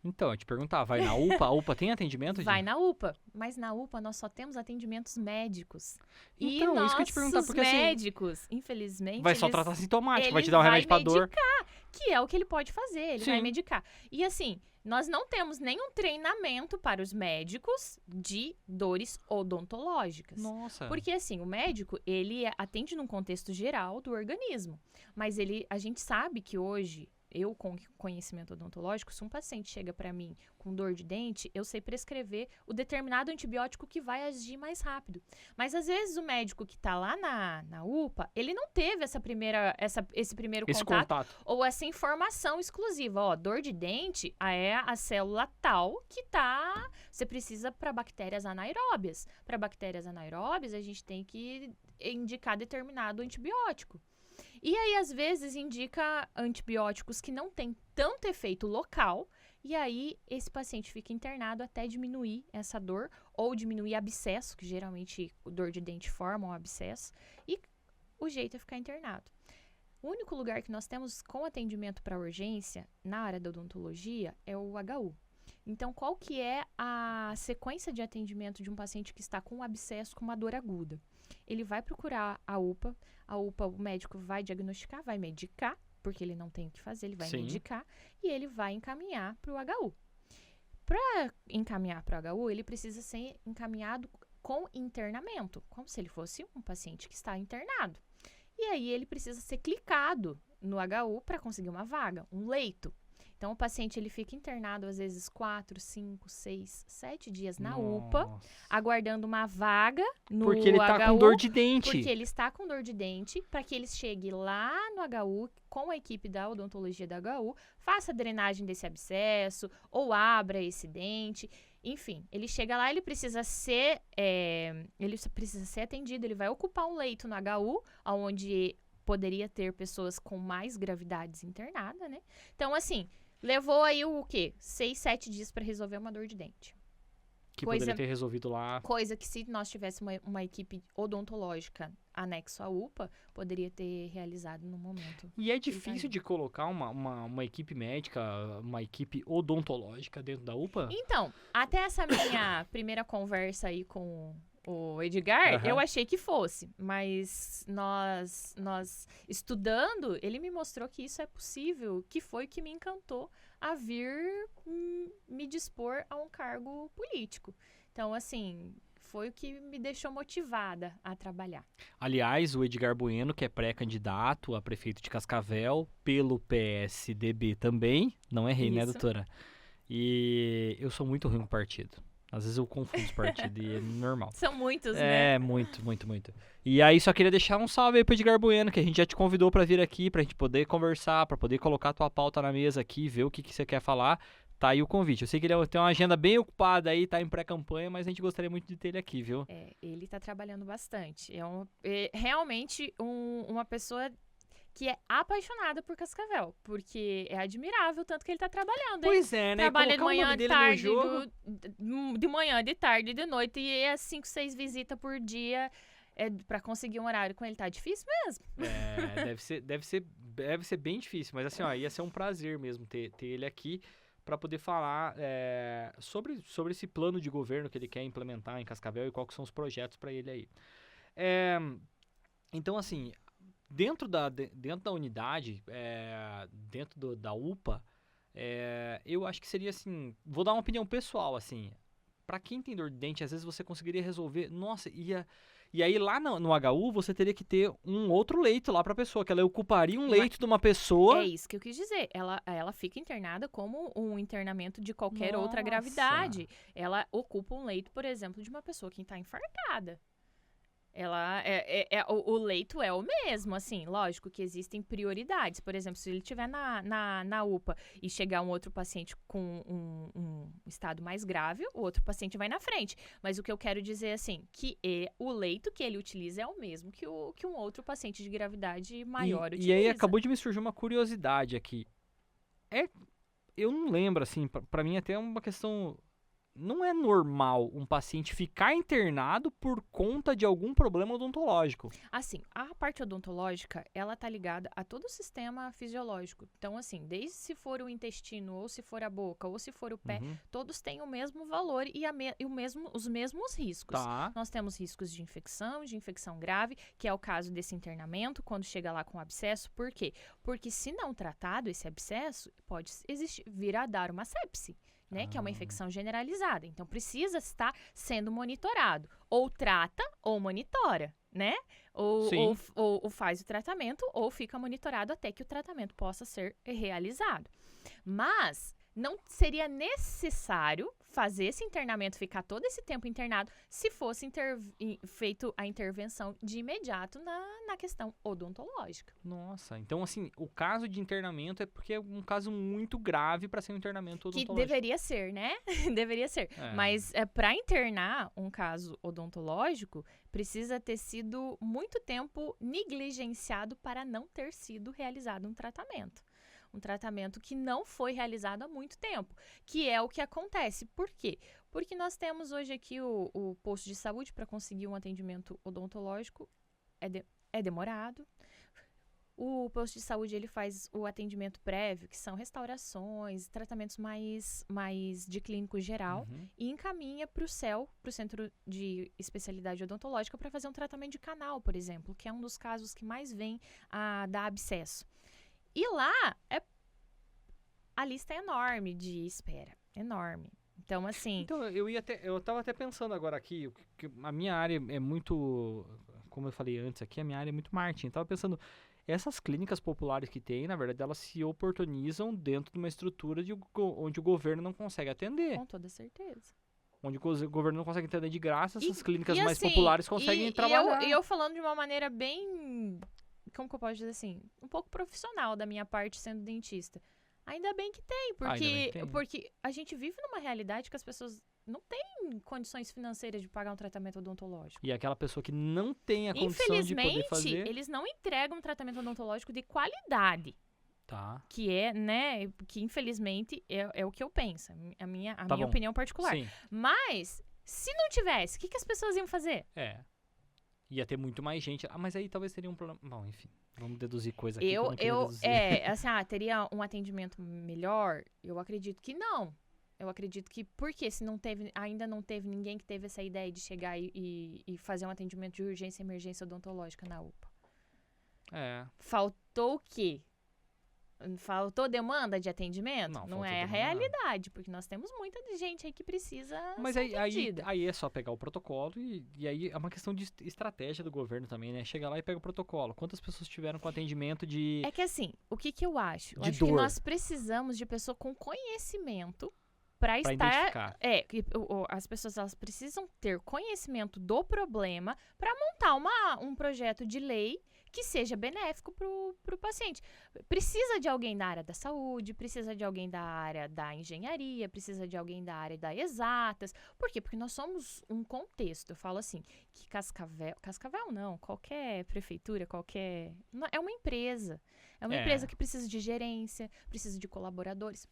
Então, eu te perguntar, vai na UPA? A UPA tem atendimento? Vai na UPA, mas na UPA nós só temos atendimentos médicos. Então, e isso que eu te perguntar, porque médicos, assim, infelizmente, vai só tratar sintomático, vai te dar um remédio pra dor. Que é o que ele pode fazer, ele vai medicar. E assim, nós não temos nenhum treinamento para os médicos de dores odontológicas. Nossa. Porque assim, o médico, ele atende num contexto geral do organismo. Mas a gente sabe que hoje, eu com conhecimento odontológico, se um paciente chega para mim com dor de dente, eu sei prescrever o determinado antibiótico que vai agir mais rápido. Mas às vezes o médico que está lá na UPA, ele não teve esse primeiro contato ou essa informação exclusiva. Ó, dor de dente é a célula tal que você precisa para bactérias anaeróbias. Para bactérias anaeróbias, a gente tem que indicar determinado antibiótico. E aí, às vezes, indica antibióticos que não têm tanto efeito local, e aí esse paciente fica internado até diminuir essa dor, ou diminuir abscesso, que geralmente dor de dente forma um abscesso, e o jeito é ficar internado. O único lugar que nós temos com atendimento para urgência, na área da odontologia, é o HU. Então, qual que é a sequência de atendimento de um paciente que está com um abscesso, com uma dor aguda? Ele vai procurar a UPA, o médico vai diagnosticar, vai medicar, porque ele não tem o que fazer, ele vai medicar, e ele vai encaminhar para o HU. Para encaminhar para o HU, ele precisa ser encaminhado com internamento, como se ele fosse um paciente que está internado. E aí, ele precisa ser clicado no HU para conseguir uma vaga, um leito. Então, o paciente ele fica internado, às vezes, 4, 5, 6, 7 dias na UPA, aguardando uma vaga no HU. Porque ele está com dor de dente. Porque ele está com dor de dente, para que ele chegue lá no HU, com a equipe da odontologia da HU, faça a drenagem desse abscesso, ou abra esse dente. Enfim, ele chega lá, ele precisa ser atendido, ele vai ocupar um leito no HU, onde poderia ter pessoas com mais gravidades internadas, né? Então, assim, levou aí o quê? 6, 7 dias para resolver uma dor de dente. Que poderia ter resolvido lá. Coisa que, se nós tivéssemos uma equipe odontológica anexo à UPA, poderia ter realizado no momento. E é difícil de colocar uma equipe médica, uma equipe odontológica dentro da UPA? Então, até essa minha primeira conversa aí com o Edgar, eu achei que fosse, mas nós estudando, ele me mostrou que isso é possível, que foi o que me encantou a vir me dispor a um cargo político. Então, assim, foi o que me deixou motivada a trabalhar. Aliás, o Edgar Bueno, que é pré-candidato a prefeito de Cascavel, pelo PSDB também, não errei, né, doutora? E eu sou muito ruim com partido. Às vezes eu confundo os partidos e é normal. São muitos, né? É, muito. E aí só queria deixar um salve aí pro Edgar Bueno, que a gente já te convidou pra vir aqui, pra gente poder conversar, pra poder colocar a tua pauta na mesa aqui, ver o que você quer falar. Tá aí o convite. Eu sei que ele tem uma agenda bem ocupada aí, tá em pré-campanha, mas a gente gostaria muito de ter ele aqui, viu? É, ele tá trabalhando bastante. É realmente uma pessoa que é apaixonada por Cascavel, porque é admirável o tanto que ele tá trabalhando. Pois é, né? Trabalha de manhã, de tarde, de manhã, de tarde, de noite, e é 5, 6 visitas por dia. Pra conseguir um horário com ele tá difícil mesmo. Deve ser bem difícil, mas assim, ó, ia ser um prazer mesmo ter ele aqui para poder falar sobre esse plano de governo que ele quer implementar em Cascavel e quais são os projetos para ele aí. Então, assim, dentro da unidade, da UPA, eu acho que seria assim, vou dar uma opinião pessoal, assim, pra quem tem dor de dente, às vezes você conseguiria resolver, nossa, e aí lá no HU você teria que ter um outro leito lá pra pessoa, que ela ocuparia um leito de uma pessoa. É isso que eu quis dizer. Ela fica internada como um internamento de qualquer outra gravidade. Ela ocupa um leito, por exemplo, de uma pessoa que está infartada. O leito é o mesmo, assim, lógico que existem prioridades. Por exemplo, se ele estiver na UPA e chegar um outro paciente com um estado mais grave, o outro paciente vai na frente. Mas o que eu quero dizer, assim, que o leito que ele utiliza é o mesmo que um outro paciente de gravidade maior utiliza. E aí acabou de me surgir uma curiosidade aqui. Eu não lembro, assim, pra mim até é uma questão... Não é normal um paciente ficar internado por conta de algum problema odontológico. Assim, a parte odontológica, ela tá ligada a todo o sistema fisiológico. Então, assim, desde se for o intestino, ou se for a boca, ou se for o pé, todos têm o mesmo valor e os mesmos riscos. Tá. Nós temos riscos de infecção grave, que é o caso desse internamento, quando chega lá com abscesso. Por quê? Porque se não tratado esse abscesso, pode vir a dar uma sepse. Né, que é uma infecção generalizada. Então, precisa estar sendo monitorado. Ou trata ou monitora, né? Ou faz o tratamento ou fica monitorado até que o tratamento possa ser realizado. Mas não seria necessário fazer esse internamento, ficar todo esse tempo internado, se fosse feito a intervenção de imediato na questão odontológica. Nossa, então assim, o caso de internamento é porque é um caso muito grave para ser um internamento odontológico. Que deveria ser, né? Deveria ser. Mas para internar um caso odontológico, precisa ter sido muito tempo negligenciado para não ter sido realizado um tratamento. Um tratamento que não foi realizado há muito tempo, que é o que acontece. Por quê? Porque nós temos hoje aqui o posto de saúde para conseguir um atendimento odontológico, é demorado. O posto de saúde ele faz o atendimento prévio, que são restaurações, tratamentos mais de clínico geral, e encaminha para o CEL, para o Centro de Especialidade Odontológica, para fazer um tratamento de canal, por exemplo, que é um dos casos que mais vem a dar abscesso. E lá, a lista é enorme de espera. Enorme. Então, assim... Então, eu tava até pensando agora aqui, que a minha área é muito... Como eu falei antes aqui, a minha área é muito marketing. Eu tava pensando, essas clínicas populares que tem, na verdade, elas se oportunizam dentro de uma estrutura onde o governo não consegue atender. Com toda certeza. Onde o governo não consegue atender de graça, essas clínicas mais populares conseguem trabalhar. E eu falando de uma maneira bem... Como que eu posso dizer assim? Um pouco profissional da minha parte, sendo dentista. Ainda bem que tem, porque a gente vive numa realidade que as pessoas não têm condições financeiras de pagar um tratamento odontológico. E aquela pessoa que não tem a condição de poder fazer... Infelizmente, eles não entregam um tratamento odontológico de qualidade. Tá. Que é, né, que infelizmente é o que eu penso, a minha opinião particular. Sim. Mas, se não tivesse, o que as pessoas iam fazer? Ia ter muito mais gente. Mas aí talvez seria um problema. Bom, enfim, vamos deduzir coisa aqui que eu não queria deduzir. Assim, teria um atendimento melhor? Eu acredito que não. Eu acredito que, porque se ainda não teve ninguém que teve essa ideia de chegar e fazer um atendimento de urgência e emergência odontológica na UPA. Faltou o quê? Faltou demanda de atendimento? Não é a realidade, porque nós temos muita gente aí que precisa ser atendida. Aí é só pegar o protocolo e aí é uma questão de estratégia do governo também, né? Chega lá e pega o protocolo. Quantas pessoas tiveram com atendimento de... É que assim, o que eu acho? Eu acho dor. Que nós precisamos de pessoa com conhecimento para estar... identificar. As pessoas elas precisam ter conhecimento do problema para montar um projeto de lei que seja benéfico para o paciente. Precisa de alguém da área da saúde, precisa de alguém da área da engenharia, precisa de alguém da área das exatas. Por quê? Porque nós somos um contexto. Eu falo assim, que Cascavel não, qualquer prefeitura, é uma empresa. É uma empresa que precisa de gerência, precisa de colaboradores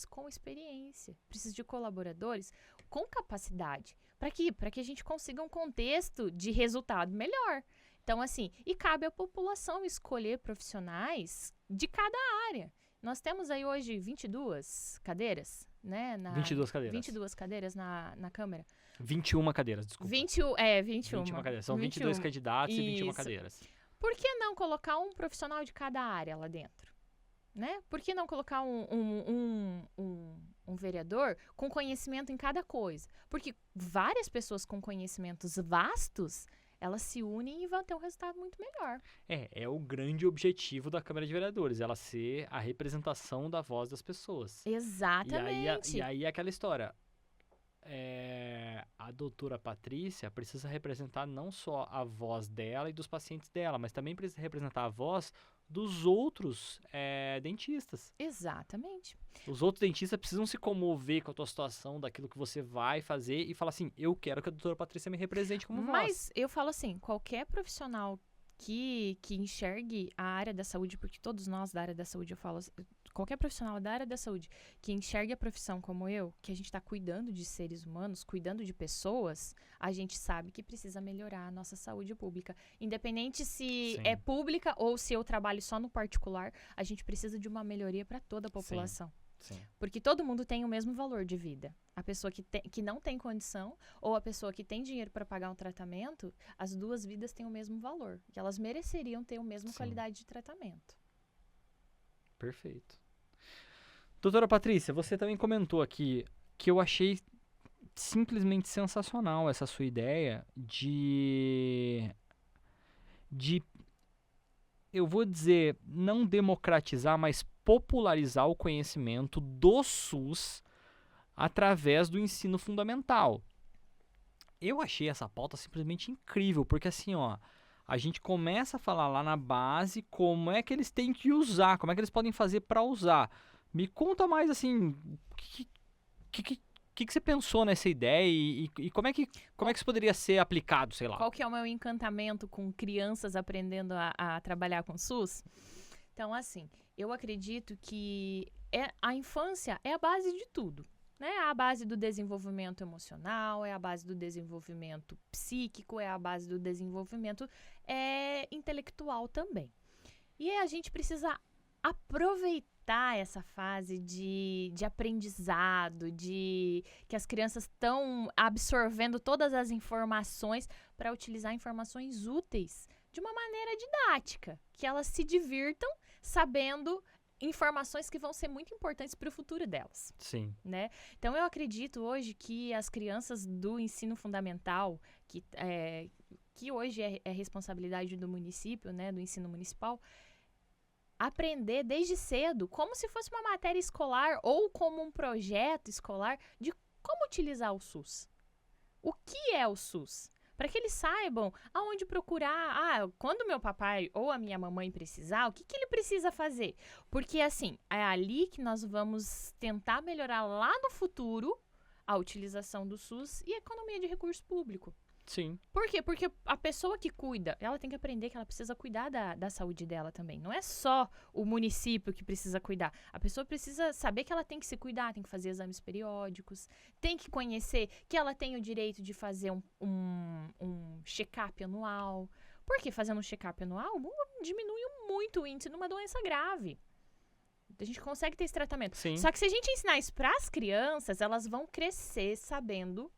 com experiência, precisa de colaboradores com capacidade. Para quê? Para que a gente consiga um contexto de resultado melhor. Então, assim, e cabe à população escolher profissionais de cada área. Nós temos aí hoje 22 cadeiras, né? 22 cadeiras. 22 cadeiras na Câmara. 21 cadeiras, desculpa. 21 cadeiras. São 22 candidatos e 21 cadeiras. Por que não colocar um profissional de cada área lá dentro? Né? Por que não colocar um um vereador com conhecimento em cada coisa. Porque várias pessoas com conhecimentos vastos, elas se unem e vão ter um resultado muito melhor. É o grande objetivo da Câmara de Vereadores, ela ser a representação da voz das pessoas. Exatamente. E aí aquela história, a doutora Patrícia precisa representar não só a voz dela e dos pacientes dela, mas também precisa representar a voz dos outros dentistas. Exatamente. Os outros dentistas precisam se comover com a tua situação, daquilo que você vai fazer e falar assim, eu quero que a doutora Patrícia me represente como voz. Mas eu falo assim, qualquer profissional que enxergue a área da saúde, porque todos nós da área da saúde, eu falo assim, qualquer profissional da área da saúde que enxergue a profissão como eu, que a gente está cuidando de seres humanos, cuidando de pessoas, a gente sabe que precisa melhorar a nossa saúde pública. Independente se Sim. é pública ou se eu trabalho só no particular, a gente precisa de uma melhoria para toda a população. Sim. Porque todo mundo tem o mesmo valor de vida. A pessoa que não tem condição ou a pessoa que tem dinheiro para pagar um tratamento, as duas vidas têm o mesmo valor. E elas mereceriam ter a mesma qualidade de tratamento. Perfeito. Doutora Patrícia, você também comentou aqui que eu achei simplesmente sensacional essa sua ideia de eu vou dizer, não democratizar, mas popularizar o conhecimento do SUS através do ensino fundamental. Eu achei essa pauta simplesmente incrível, porque assim, ó, a gente começa a falar lá na base como é que eles têm que usar, como é que eles podem fazer para usar. Me conta mais, assim, o que você pensou nessa ideia e como é que isso poderia ser aplicado, sei lá? Qual que é o meu encantamento com crianças aprendendo a trabalhar com SUS? Então, assim, eu acredito que a infância é a base de tudo. Né? É a base do desenvolvimento emocional, é a base do desenvolvimento psíquico, é a base do desenvolvimento intelectual também. E a gente precisa aproveitar essa fase de aprendizado, de que as crianças estão absorvendo todas as informações para utilizar informações úteis de uma maneira didática, que elas se divirtam sabendo informações que vão ser muito importantes para o futuro delas. Sim. Né? Então, eu acredito hoje que as crianças do ensino fundamental, que hoje é responsabilidade do município, né, do ensino municipal, aprender desde cedo, como se fosse uma matéria escolar ou como um projeto escolar, de como utilizar o SUS. O que é o SUS? Para que eles saibam aonde procurar. Quando meu papai ou a minha mamãe precisar, o que ele precisa fazer? Porque, assim, é ali que nós vamos tentar melhorar lá no futuro a utilização do SUS e a economia de recurso público. Sim. Por quê? Porque a pessoa que cuida, ela tem que aprender que ela precisa cuidar da saúde dela também. Não é só o município que precisa cuidar. A pessoa precisa saber que ela tem que se cuidar, tem que fazer exames periódicos, tem que conhecer que ela tem o direito de fazer um check-up anual. Porque fazendo um check-up anual diminui muito o índice de uma doença grave. A gente consegue ter esse tratamento. Sim. Só que se a gente ensinar isso para as crianças, elas vão crescer sabendo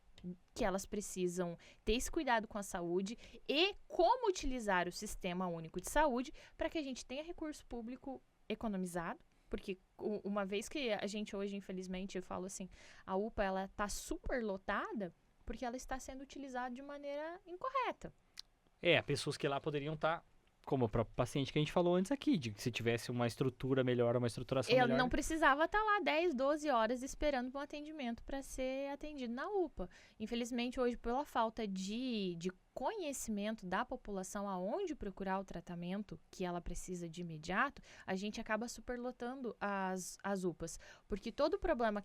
que elas precisam ter esse cuidado com a saúde e como utilizar o Sistema Único de Saúde para que a gente tenha recurso público economizado, porque uma vez que a gente hoje, infelizmente, eu falo assim, a UPA ela está super lotada porque ela está sendo utilizada de maneira incorreta. Pessoas que lá poderiam estar, como o próprio paciente que a gente falou antes aqui, de que se tivesse uma estrutura melhor, uma estruturação melhor. Eu não precisava estar lá 10, 12 horas esperando um atendimento para ser atendido na UPA. Infelizmente, hoje, pela falta de conhecimento da população aonde procurar o tratamento que ela precisa de imediato, a gente acaba superlotando as UPAs. Porque todo problema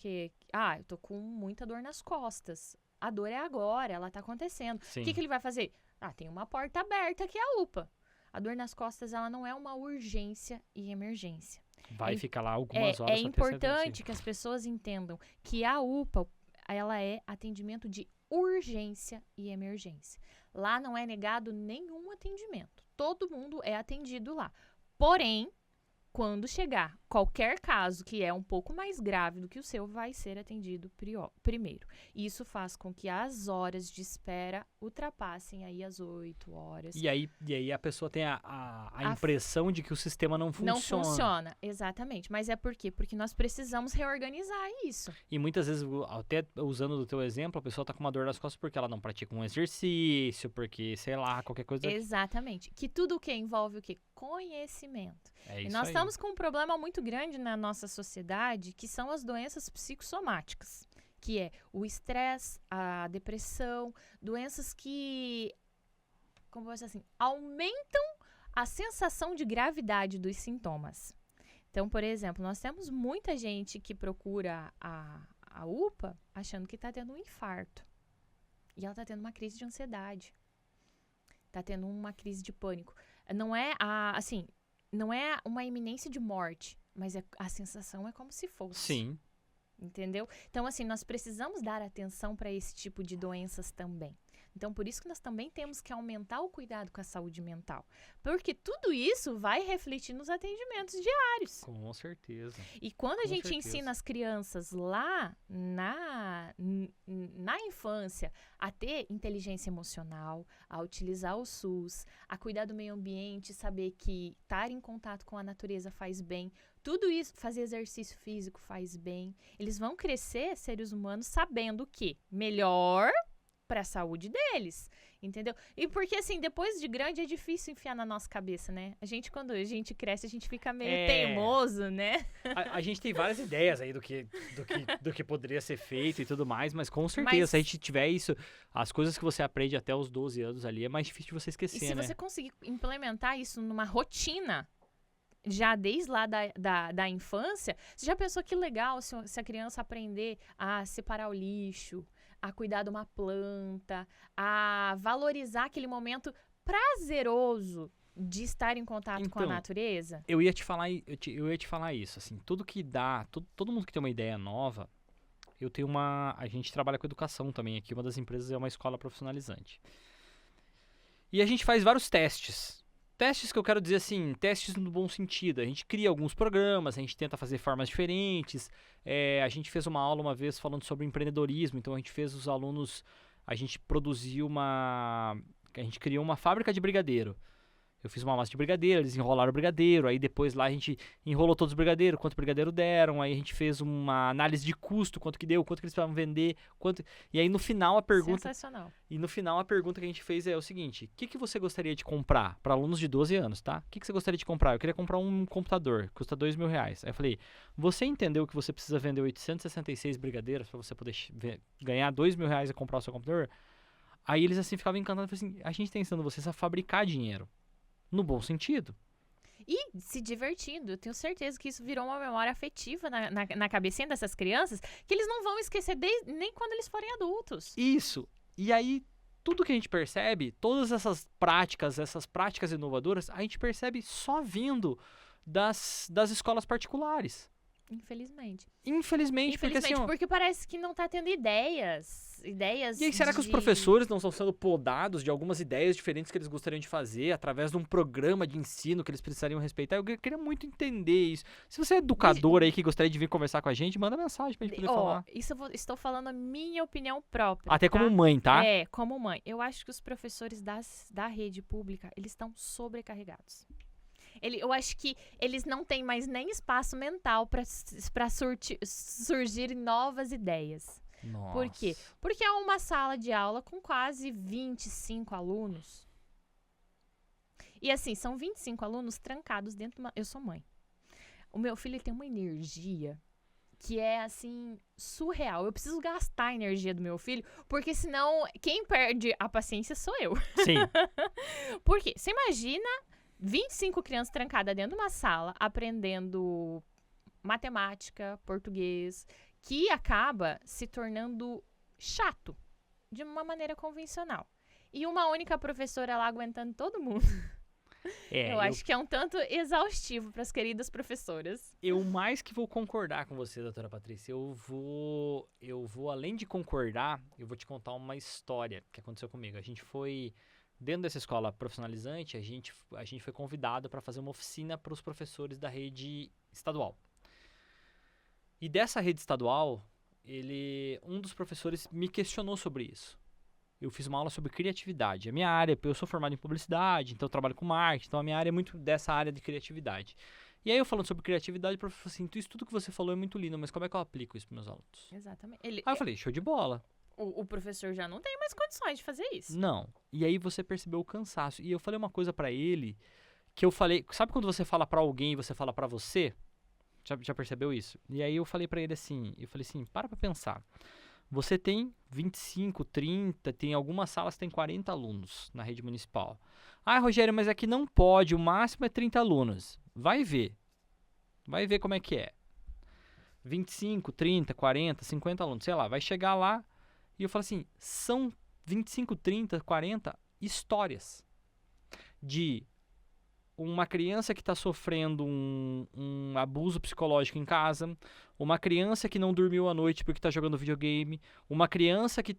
eu tô com muita dor nas costas. A dor é agora, ela tá acontecendo. Sim. O que ele vai fazer? Tem uma porta aberta que é a UPA. A dor nas costas, ela não é uma urgência e emergência. Vai ficar lá algumas horas. É importante que as pessoas entendam que a UPA, ela é atendimento de urgência e emergência. Lá não é negado nenhum atendimento. Todo mundo é atendido lá. Porém, quando chegar qualquer caso que é um pouco mais grave do que o seu vai ser atendido primeiro. Isso faz com que as horas de espera ultrapassem aí as 8 horas. E aí a pessoa tem a impressão de que o sistema não funciona. Não funciona, exatamente. Mas é por quê? Porque nós precisamos reorganizar isso. E muitas vezes, até usando do teu exemplo, a pessoa tá com uma dor nas costas porque ela não pratica um exercício, porque, sei lá, qualquer coisa. Exatamente. Que tudo o que envolve o quê? Conhecimento. É isso e nós aí. estamos com um problema muito grande na nossa sociedade, que são as doenças psicossomáticas, que é o estresse, a depressão, doenças que, como eu vou dizer assim, aumentam a sensação de gravidade dos sintomas. Então, por exemplo, nós temos muita gente que procura a UPA achando que está tendo um infarto. E ela está tendo uma crise de ansiedade. Está tendo uma crise de pânico. Não é não é uma iminência de morte, mas a sensação é como se fosse. Sim. Entendeu? Então, assim, nós precisamos dar atenção para esse tipo de doenças também. Então, por isso que nós também temos que aumentar o cuidado com a saúde mental. Porque tudo isso vai refletir nos atendimentos diários. Com certeza. E quando a Com gente certeza. ensina as crianças lá na infância a ter inteligência emocional, a utilizar o SUS, a cuidar do meio ambiente, saber que estar em contato com a natureza faz bem, tudo isso, fazer exercício físico faz bem, eles vão crescer, seres humanos, sabendo que melhor para a saúde deles, entendeu? E porque, assim, depois de grande é difícil enfiar na nossa cabeça, né? Quando a gente cresce, a gente fica meio teimoso, né? A gente tem várias ideias aí do que poderia ser feito e tudo mais, mas com certeza, se a gente tiver isso, as coisas que você aprende até os 12 anos ali, é mais difícil de você esquecer, e se né? você conseguir implementar isso numa rotina, já desde lá da infância, você já pensou que legal se a criança aprender a separar o lixo, a cuidar de uma planta, a valorizar aquele momento prazeroso de estar em contato com a natureza? Eu ia te falar isso, assim, tudo que dá, todo mundo que tem uma ideia nova, a gente trabalha com educação também aqui, uma das empresas é uma escola profissionalizante. E a gente faz vários testes. Testes que eu quero dizer assim, testes no bom sentido. A gente cria alguns programas, a gente tenta fazer formas diferentes. A gente fez uma aula uma vez falando sobre empreendedorismo, então a gente fez os alunos, a gente criou uma fábrica de brigadeiro. Eu fiz uma massa de brigadeiro, eles enrolaram o brigadeiro, aí depois lá a gente enrolou todos os brigadeiros, quanto brigadeiro deram, aí a gente fez uma análise de custo, quanto que deu, quanto que eles precisavam vender, e aí no final a pergunta... Sensacional. E no final a pergunta que a gente fez é o seguinte, o que você gostaria de comprar para alunos de 12 anos, tá? O que você gostaria de comprar? Eu queria comprar um computador, custa R$2.000. Aí eu falei, você entendeu que você precisa vender 866 brigadeiros para você poder ganhar R$2.000 e comprar o seu computador? Aí eles assim ficavam encantados, assim, a gente está ensinando vocês a fabricar dinheiro. No bom sentido. E se divertindo. Eu tenho certeza que isso virou uma memória afetiva na cabecinha dessas crianças, que eles não vão esquecer nem quando eles forem adultos. Isso. E aí, tudo que a gente percebe, todas essas práticas inovadoras, a gente percebe só vindo das escolas particulares. Infelizmente, porque assim... porque parece que não tá tendo ideias. E aí, será que os professores não estão sendo podados de algumas ideias diferentes que eles gostariam de fazer através de um programa de ensino que eles precisariam respeitar? Eu queria muito entender isso. Se você é educador aí que gostaria de vir conversar com a gente, manda mensagem pra gente poder falar. Isso estou falando a minha opinião própria. Até como mãe, tá? Como mãe. Eu acho que os professores da rede pública, eles estão sobrecarregados. Eu acho que eles não têm mais nem espaço mental para surgir novas ideias. Nossa. Por quê? Porque é uma sala de aula com quase 25 alunos. E assim, são 25 alunos trancados dentro de uma... Eu sou mãe. O meu filho tem uma energia que é, assim, surreal. Eu preciso gastar a energia do meu filho, porque senão quem perde a paciência sou eu. Sim. Por quê? Você imagina 25 crianças trancadas dentro de uma sala, aprendendo matemática, português, que acaba se tornando chato, de uma maneira convencional. E uma única professora lá aguentando todo mundo. Eu acho que é um tanto exaustivo para as queridas professoras. Eu mais que vou concordar com você, doutora Patrícia. Eu vou além de concordar, eu vou te contar uma história que aconteceu comigo. A gente foi dentro dessa escola profissionalizante, a gente foi convidado para fazer uma oficina para os professores da rede estadual. E dessa rede estadual, um dos professores me questionou sobre isso. Eu fiz uma aula sobre criatividade. A minha área, eu sou formado em publicidade, então eu trabalho com marketing, então a minha área é muito dessa área de criatividade. E aí eu falando sobre criatividade, o professor falou assim, isso tudo que você falou é muito lindo, mas como é que eu aplico isso para meus alunos? Exatamente. Aí eu falei, show de bola. O professor já não tem mais condições de fazer isso. Não. E aí você percebeu o cansaço. E eu falei uma coisa pra ele, que eu falei, sabe quando você fala pra alguém e você fala pra você? Já percebeu isso? E aí eu falei pra ele assim, para pra pensar. Você tem 25, 30, tem algumas salas que tem 40 alunos na rede municipal. Ah, Rogério, mas aqui não pode, o máximo é 30 alunos. Vai ver como é que é. 25, 30, 40, 50 alunos, sei lá, vai chegar lá. E eu falo assim, são 25, 30, 40 histórias de uma criança que está sofrendo um abuso psicológico em casa, uma criança que não dormiu à noite porque está jogando videogame, uma criança que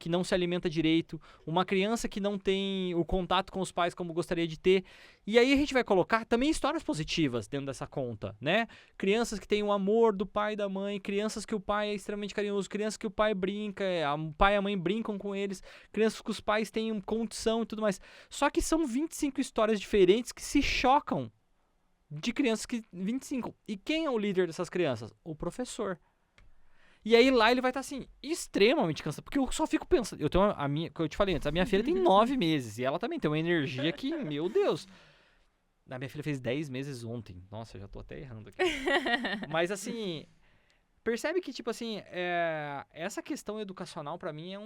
não se alimenta direito, uma criança que não tem o contato com os pais como gostaria de ter. E aí a gente vai colocar também histórias positivas dentro dessa conta, né? Crianças que têm o amor do pai e da mãe, crianças que o pai é extremamente carinhoso, crianças que o pai brinca, o pai e a mãe brincam com eles, crianças que os pais têm condição e tudo mais. Só que são 25 histórias diferentes que se chocam de crianças que 25. E quem é o líder dessas crianças? O professor. E aí lá ele vai estar assim, extremamente cansado. Porque eu só fico pensando. Eu tenho a minha, que eu te falei antes, a minha filha tem 9 meses. E ela também tem uma energia que, meu Deus. A minha filha fez 10 meses ontem. Nossa, eu já tô até errando aqui. Mas assim, percebe que, tipo assim, essa questão educacional pra mim é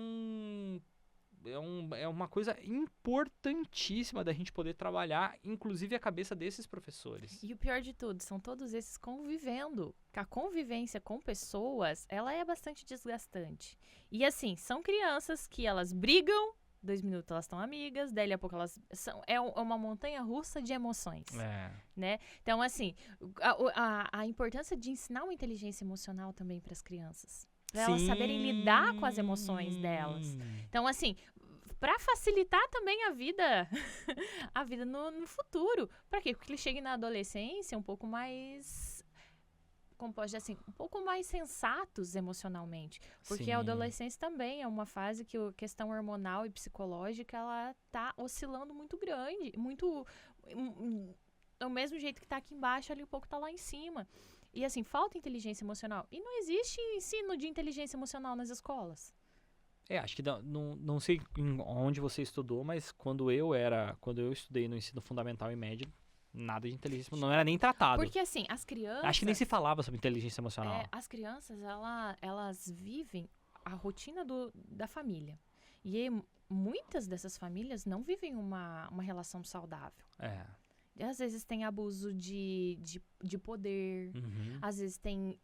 uma coisa importantíssima da gente poder trabalhar, inclusive a cabeça desses professores. E o pior de tudo, são todos esses convivendo. A convivência com pessoas, ela é bastante desgastante. E assim, são crianças que elas brigam, 2 minutos elas estão amigas, daí a pouco elas são... É uma montanha russa de emoções, né? Então, assim, a importância de ensinar uma inteligência emocional também para as crianças. Pra elas saberem lidar com as emoções delas. Então, assim, para facilitar também a vida, a vida no futuro. Para quê? Porque eles cheguem na adolescência um pouco mais, como pode dizer assim, um pouco mais sensatos emocionalmente. Porque a adolescência também é uma fase que a questão hormonal e psicológica, ela tá oscilando muito grande, muito... do mesmo jeito que tá aqui embaixo, ali um pouco tá lá em cima. E assim, falta inteligência emocional. E não existe ensino de inteligência emocional nas escolas. Acho que não sei onde você estudou, mas quando eu estudei no ensino fundamental e médio, nada de inteligência emocional, não era nem tratado. Porque assim, as crianças... Acho que nem se falava sobre inteligência emocional. As crianças, elas vivem a rotina da família. E muitas dessas famílias não vivem uma relação saudável. Às vezes tem abuso de poder, às vezes tem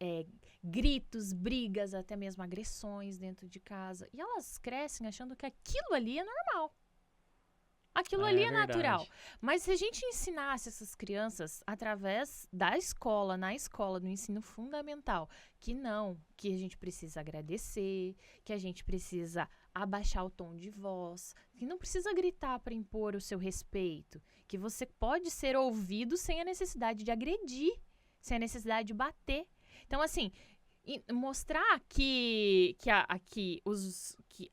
gritos, brigas, até mesmo agressões dentro de casa. E elas crescem achando que aquilo ali é normal. Aquilo ali é natural. Mas se a gente ensinasse essas crianças através da escola, na escola, do ensino fundamental, que a gente precisa agradecer, que a gente precisa abaixar o tom de voz, que não precisa gritar para impor o seu respeito, que você pode ser ouvido sem a necessidade de agredir, sem a necessidade de bater. Então, assim, mostrar que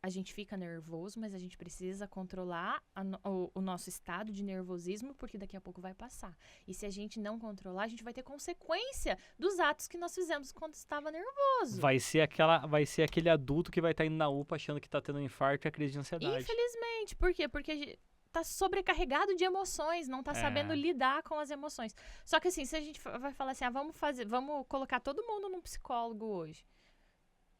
a gente fica nervoso, mas a gente precisa controlar o nosso estado de nervosismo, porque daqui a pouco vai passar. E se a gente não controlar, a gente vai ter consequência dos atos que nós fizemos quando estava nervoso. Vai ser aquele adulto que vai estar indo na UPA achando que está tendo um infarto e a crise de ansiedade. Infelizmente. Por quê? Porque tá sobrecarregado de emoções, não tá sabendo lidar com as emoções. Só que assim, se a gente vai falar assim, vamos colocar todo mundo num psicólogo hoje.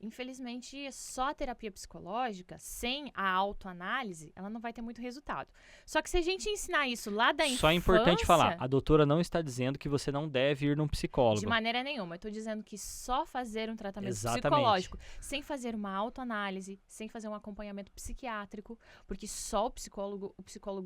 Infelizmente, só a terapia psicológica, sem a autoanálise, ela não vai ter muito resultado. Só que se a gente ensinar isso lá da infância... Só é importante falar, a doutora não está dizendo que você não deve ir num psicólogo. De maneira nenhuma. Eu estou dizendo que só fazer um tratamento psicológico, sem fazer uma autoanálise, sem fazer um acompanhamento psiquiátrico, porque só o psicólogo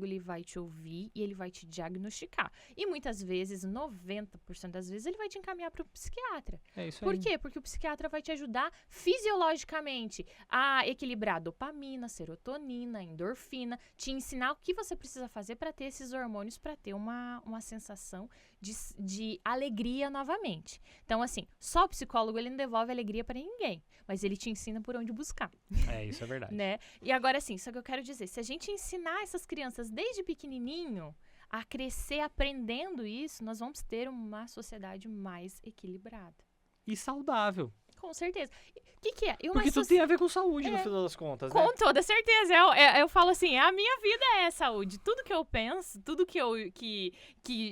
ele vai te ouvir e ele vai te diagnosticar. E muitas vezes, 90% das vezes, ele vai te encaminhar para o psiquiatra. É isso aí. Por quê? Porque o psiquiatra vai te ajudar fisiologicamente a equilibrar dopamina, serotonina, endorfina, te ensinar o que você precisa fazer para ter esses hormônios, para ter uma sensação de alegria novamente. Então, assim, só o psicólogo ele não devolve alegria para ninguém, mas ele te ensina por onde buscar. Isso é verdade. Né? E agora, assim, só que eu quero dizer, se a gente ensinar essas crianças desde pequenininho a crescer aprendendo isso, nós vamos ter uma sociedade mais equilibrada. E saudável. Com certeza. O que é? Porque tudo tem a ver com saúde, no final das contas, né? Com toda certeza. Eu falo assim, a minha vida é saúde. Tudo que eu penso, tudo que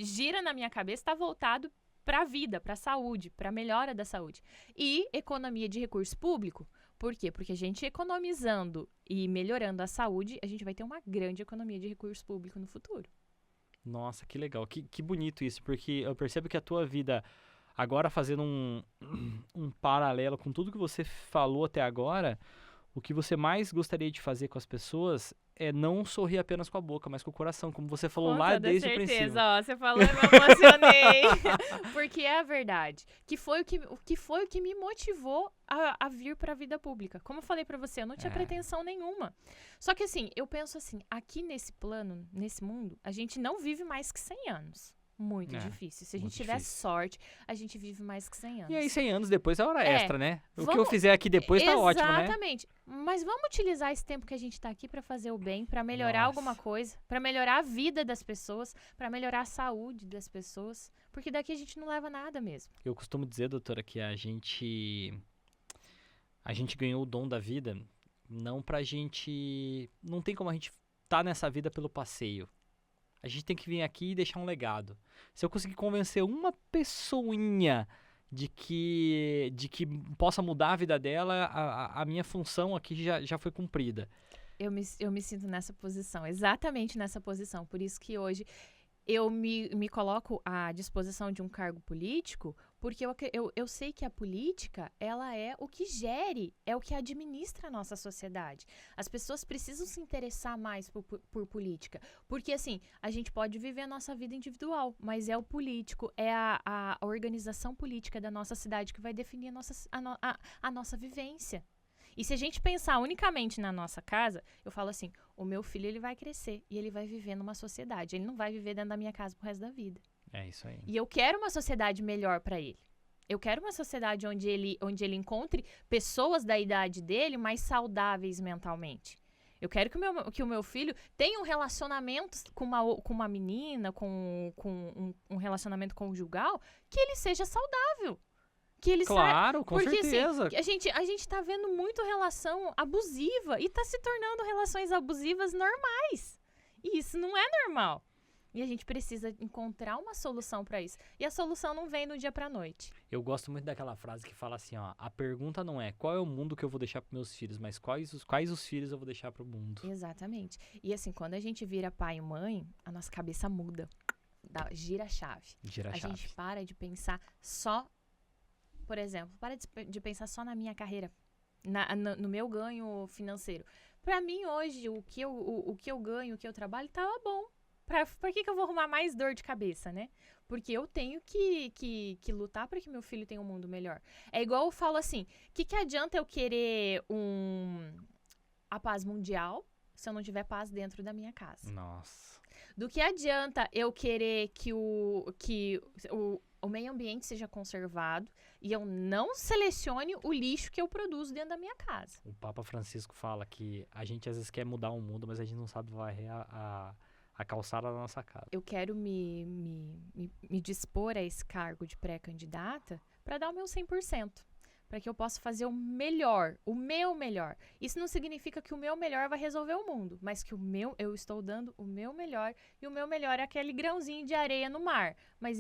gira na minha cabeça está voltado para a vida, para a saúde, para a melhora da saúde. E economia de recurso público. Por quê? Porque a gente economizando e melhorando a saúde, a gente vai ter uma grande economia de recurso público no futuro. Nossa, que legal. Que bonito isso, porque eu percebo que a tua vida... Agora, fazendo um paralelo com tudo que você falou até agora, o que você mais gostaria de fazer com as pessoas é não sorrir apenas com a boca, mas com o coração, como você falou lá desde o princípio. Com certeza, ó, você falou e me emocionei. Porque é a verdade. Que foi o que me motivou a vir para a vida pública. Como eu falei para você, eu não tinha pretensão nenhuma. Só que assim, eu penso assim, aqui nesse plano, nesse mundo, a gente não vive mais que 100 anos. Muito difícil. Se a gente tiver sorte, a gente vive mais que 100 anos. E aí 100 anos depois é hora extra, né? O que eu fizer aqui depois tá ótimo, né? Exatamente. Mas vamos utilizar esse tempo que a gente tá aqui pra fazer o bem, pra melhorar alguma coisa, pra melhorar a vida das pessoas, pra melhorar a saúde das pessoas, porque daqui a gente não leva nada mesmo. Eu costumo dizer, doutora, que a gente ganhou o dom da vida, não pra gente... Não tem como a gente tá nessa vida pelo passeio. A gente tem que vir aqui e deixar um legado. Se eu conseguir convencer uma pessoinha de que possa mudar a vida dela, a minha função aqui já foi cumprida. Eu me sinto nessa posição, exatamente nessa posição. Por isso que hoje eu me coloco à disposição de um cargo político, porque eu sei que a política, ela é o que gere, é o que administra a nossa sociedade. As pessoas precisam se interessar mais por política, porque assim, a gente pode viver a nossa vida individual, mas é o político, é a organização política da nossa cidade que vai definir a nossa vivência. E se a gente pensar unicamente na nossa casa, eu falo assim, o meu filho ele vai crescer e ele vai viver numa sociedade. Ele não vai viver dentro da minha casa pro resto da vida. É isso aí. E eu quero uma sociedade melhor para ele. Eu quero uma sociedade onde ele encontre pessoas da idade dele mais saudáveis mentalmente. Eu quero que o meu filho tenha um relacionamento com uma menina, com um relacionamento conjugal, que ele seja saudável. Que ele claro, com porque, certeza. Assim, a gente tá vendo muito relação abusiva e tá se tornando relações abusivas normais. E isso não é normal. E a gente precisa encontrar uma solução para isso. E a solução não vem do dia pra noite. Eu gosto muito daquela frase que fala assim, ó, a pergunta não é qual é o mundo que eu vou deixar pros meus filhos, mas quais os filhos eu vou deixar pro mundo. Exatamente. E assim, quando a gente vira pai e mãe, a nossa cabeça muda. Gira a chave. Gira a chave. A gente para de pensar só... Por exemplo, para de pensar só na minha carreira, no meu ganho financeiro. Para mim, hoje, o que eu ganho, o que eu trabalho, tá bom. Por que eu vou arrumar mais dor de cabeça, né? Porque eu tenho que lutar para que meu filho tenha um mundo melhor. É igual eu falo assim, o que adianta eu querer a paz mundial se eu não tiver paz dentro da minha casa? Nossa. Do que adianta eu querer que o meio ambiente seja conservado e eu não selecione o lixo que eu produzo dentro da minha casa. O Papa Francisco fala que a gente às vezes quer mudar o mundo, mas a gente não sabe varrer a calçada da nossa casa. Eu quero me dispor a esse cargo de pré-candidata para dar o meu 100%. Para que eu possa fazer o meu melhor. Isso não significa que o meu melhor vai resolver o mundo, mas que eu estou dando o meu melhor, e o meu melhor é aquele grãozinho de areia no mar, mas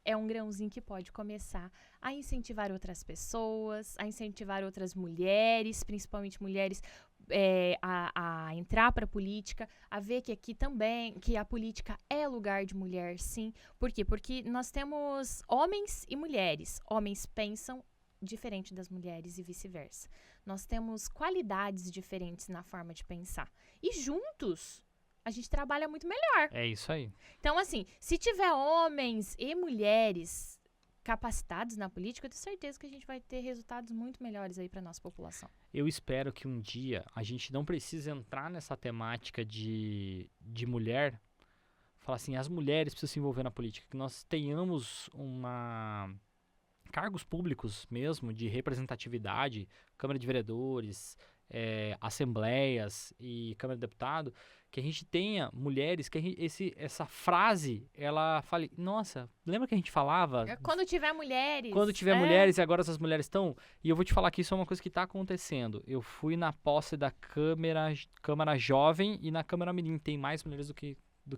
é um grãozinho que pode começar a incentivar outras pessoas, a incentivar outras mulheres, principalmente mulheres, a entrar para a política, a ver que aqui também, que a política é lugar de mulher, sim. Por quê? Porque nós temos homens e mulheres. Homens pensam diferente das mulheres e vice-versa. Nós temos qualidades diferentes na forma de pensar. E juntos, a gente trabalha muito melhor. É isso aí. Então, assim, se tiver homens e mulheres capacitados na política, eu tenho certeza que a gente vai ter resultados muito melhores aí para nossa população. Eu espero que um dia a gente não precise entrar nessa temática de mulher, falar assim, as mulheres precisam se envolver na política, que nós tenhamos cargos públicos mesmo, de representatividade, Câmara de Vereadores, assembleias e Câmara de Deputado, que a gente tenha mulheres, que essa frase, ela fale, nossa, lembra que a gente falava? Quando tiver mulheres. Quando tiver mulheres, e agora essas mulheres estão... E eu vou te falar que isso é uma coisa que está acontecendo. Eu fui na posse da Câmara Jovem e na Câmara Menina. Tem mais mulheres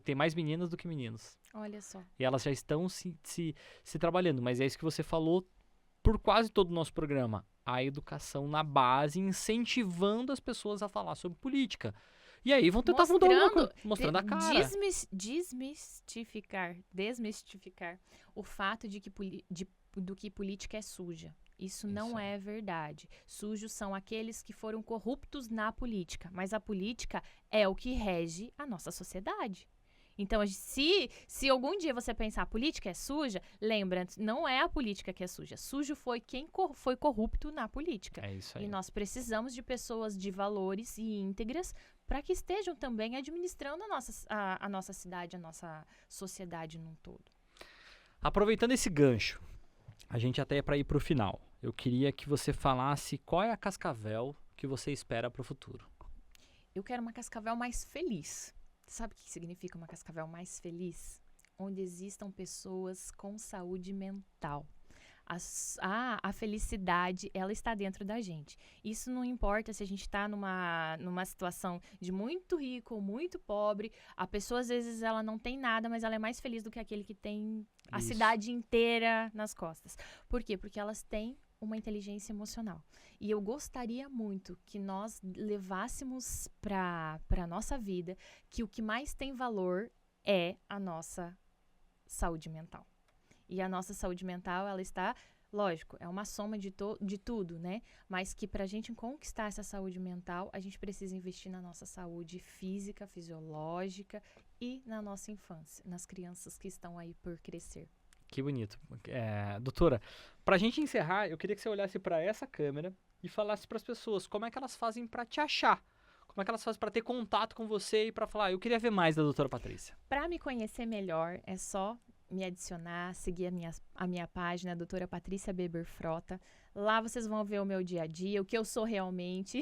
tem mais meninas do que meninos. Olha só. E elas já estão se trabalhando. Mas é isso que você falou por quase todo o nosso programa. A educação na base, incentivando as pessoas a falar sobre política. E aí vão tentar mudar alguma coisa, mostrando a cara. Desmistificar o fato de que política é suja. Isso não é verdade. Sujos são aqueles que foram corruptos na política. Mas a política é o que rege a nossa sociedade. Então, se algum dia você pensar a política é suja, lembra, não é a política que é suja. Sujo foi quem foi corrupto na política. É isso aí. E nós precisamos de pessoas de valores e íntegras para que estejam também administrando a nossa cidade, a nossa sociedade num todo. Aproveitando esse gancho, a gente até é para ir para o final. Eu queria que você falasse qual é a Cascavel que você espera para o futuro. Eu quero uma Cascavel mais feliz. Sabe o que significa uma Cascavel mais feliz? Onde existam pessoas com saúde mental. A felicidade, ela está dentro da gente. Isso não importa se a gente está numa situação de muito rico ou muito pobre. A pessoa, às vezes, ela não tem nada, mas ela é mais feliz do que aquele que tem a cidade inteira nas costas. Por quê? Porque elas têm uma inteligência emocional. E eu gostaria muito que nós levássemos para a nossa vida que o que mais tem valor é a nossa saúde mental. E a nossa saúde mental, ela está, lógico, é uma soma de tudo, né? Mas que para a gente conquistar essa saúde mental, a gente precisa investir na nossa saúde física, fisiológica e na nossa infância, nas crianças que estão aí por crescer. Que bonito. Doutora, pra gente encerrar, eu queria que você olhasse para essa câmera e falasse para as pessoas como é que elas fazem para te achar. Como é que elas fazem para ter contato com você e para falar, eu queria ver mais da doutora Patrícia. Para me conhecer melhor, é só me adicionar, seguir a minha página, doutora Patrícia Beber Frota. Lá vocês vão ver o meu dia a dia, o que eu sou realmente,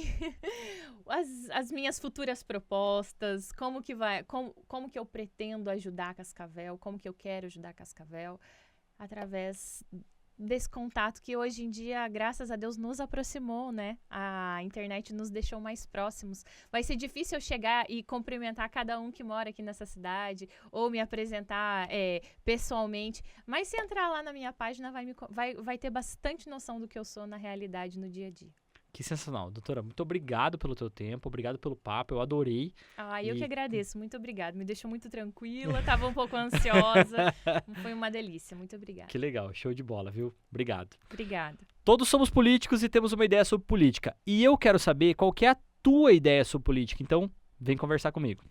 as minhas futuras propostas, como que eu pretendo ajudar a Cascavel, como que eu quero ajudar a Cascavel, através desse contato que hoje em dia, graças a Deus, nos aproximou, né? A internet nos deixou mais próximos. Vai ser difícil eu chegar e cumprimentar cada um que mora aqui nessa cidade ou me apresentar pessoalmente, mas se entrar lá na minha página, vai ter bastante noção do que eu sou na realidade, no dia a dia. Que sensacional. Doutora, muito obrigado pelo teu tempo, obrigado pelo papo, eu adorei. Eu que agradeço, muito obrigada. Me deixou muito tranquila, estava um pouco ansiosa. Foi uma delícia, muito obrigada. Que legal, show de bola, viu? Obrigado. Obrigada. Todos somos políticos e temos uma ideia sobre política. E eu quero saber qual que é a tua ideia sobre política, então vem conversar comigo.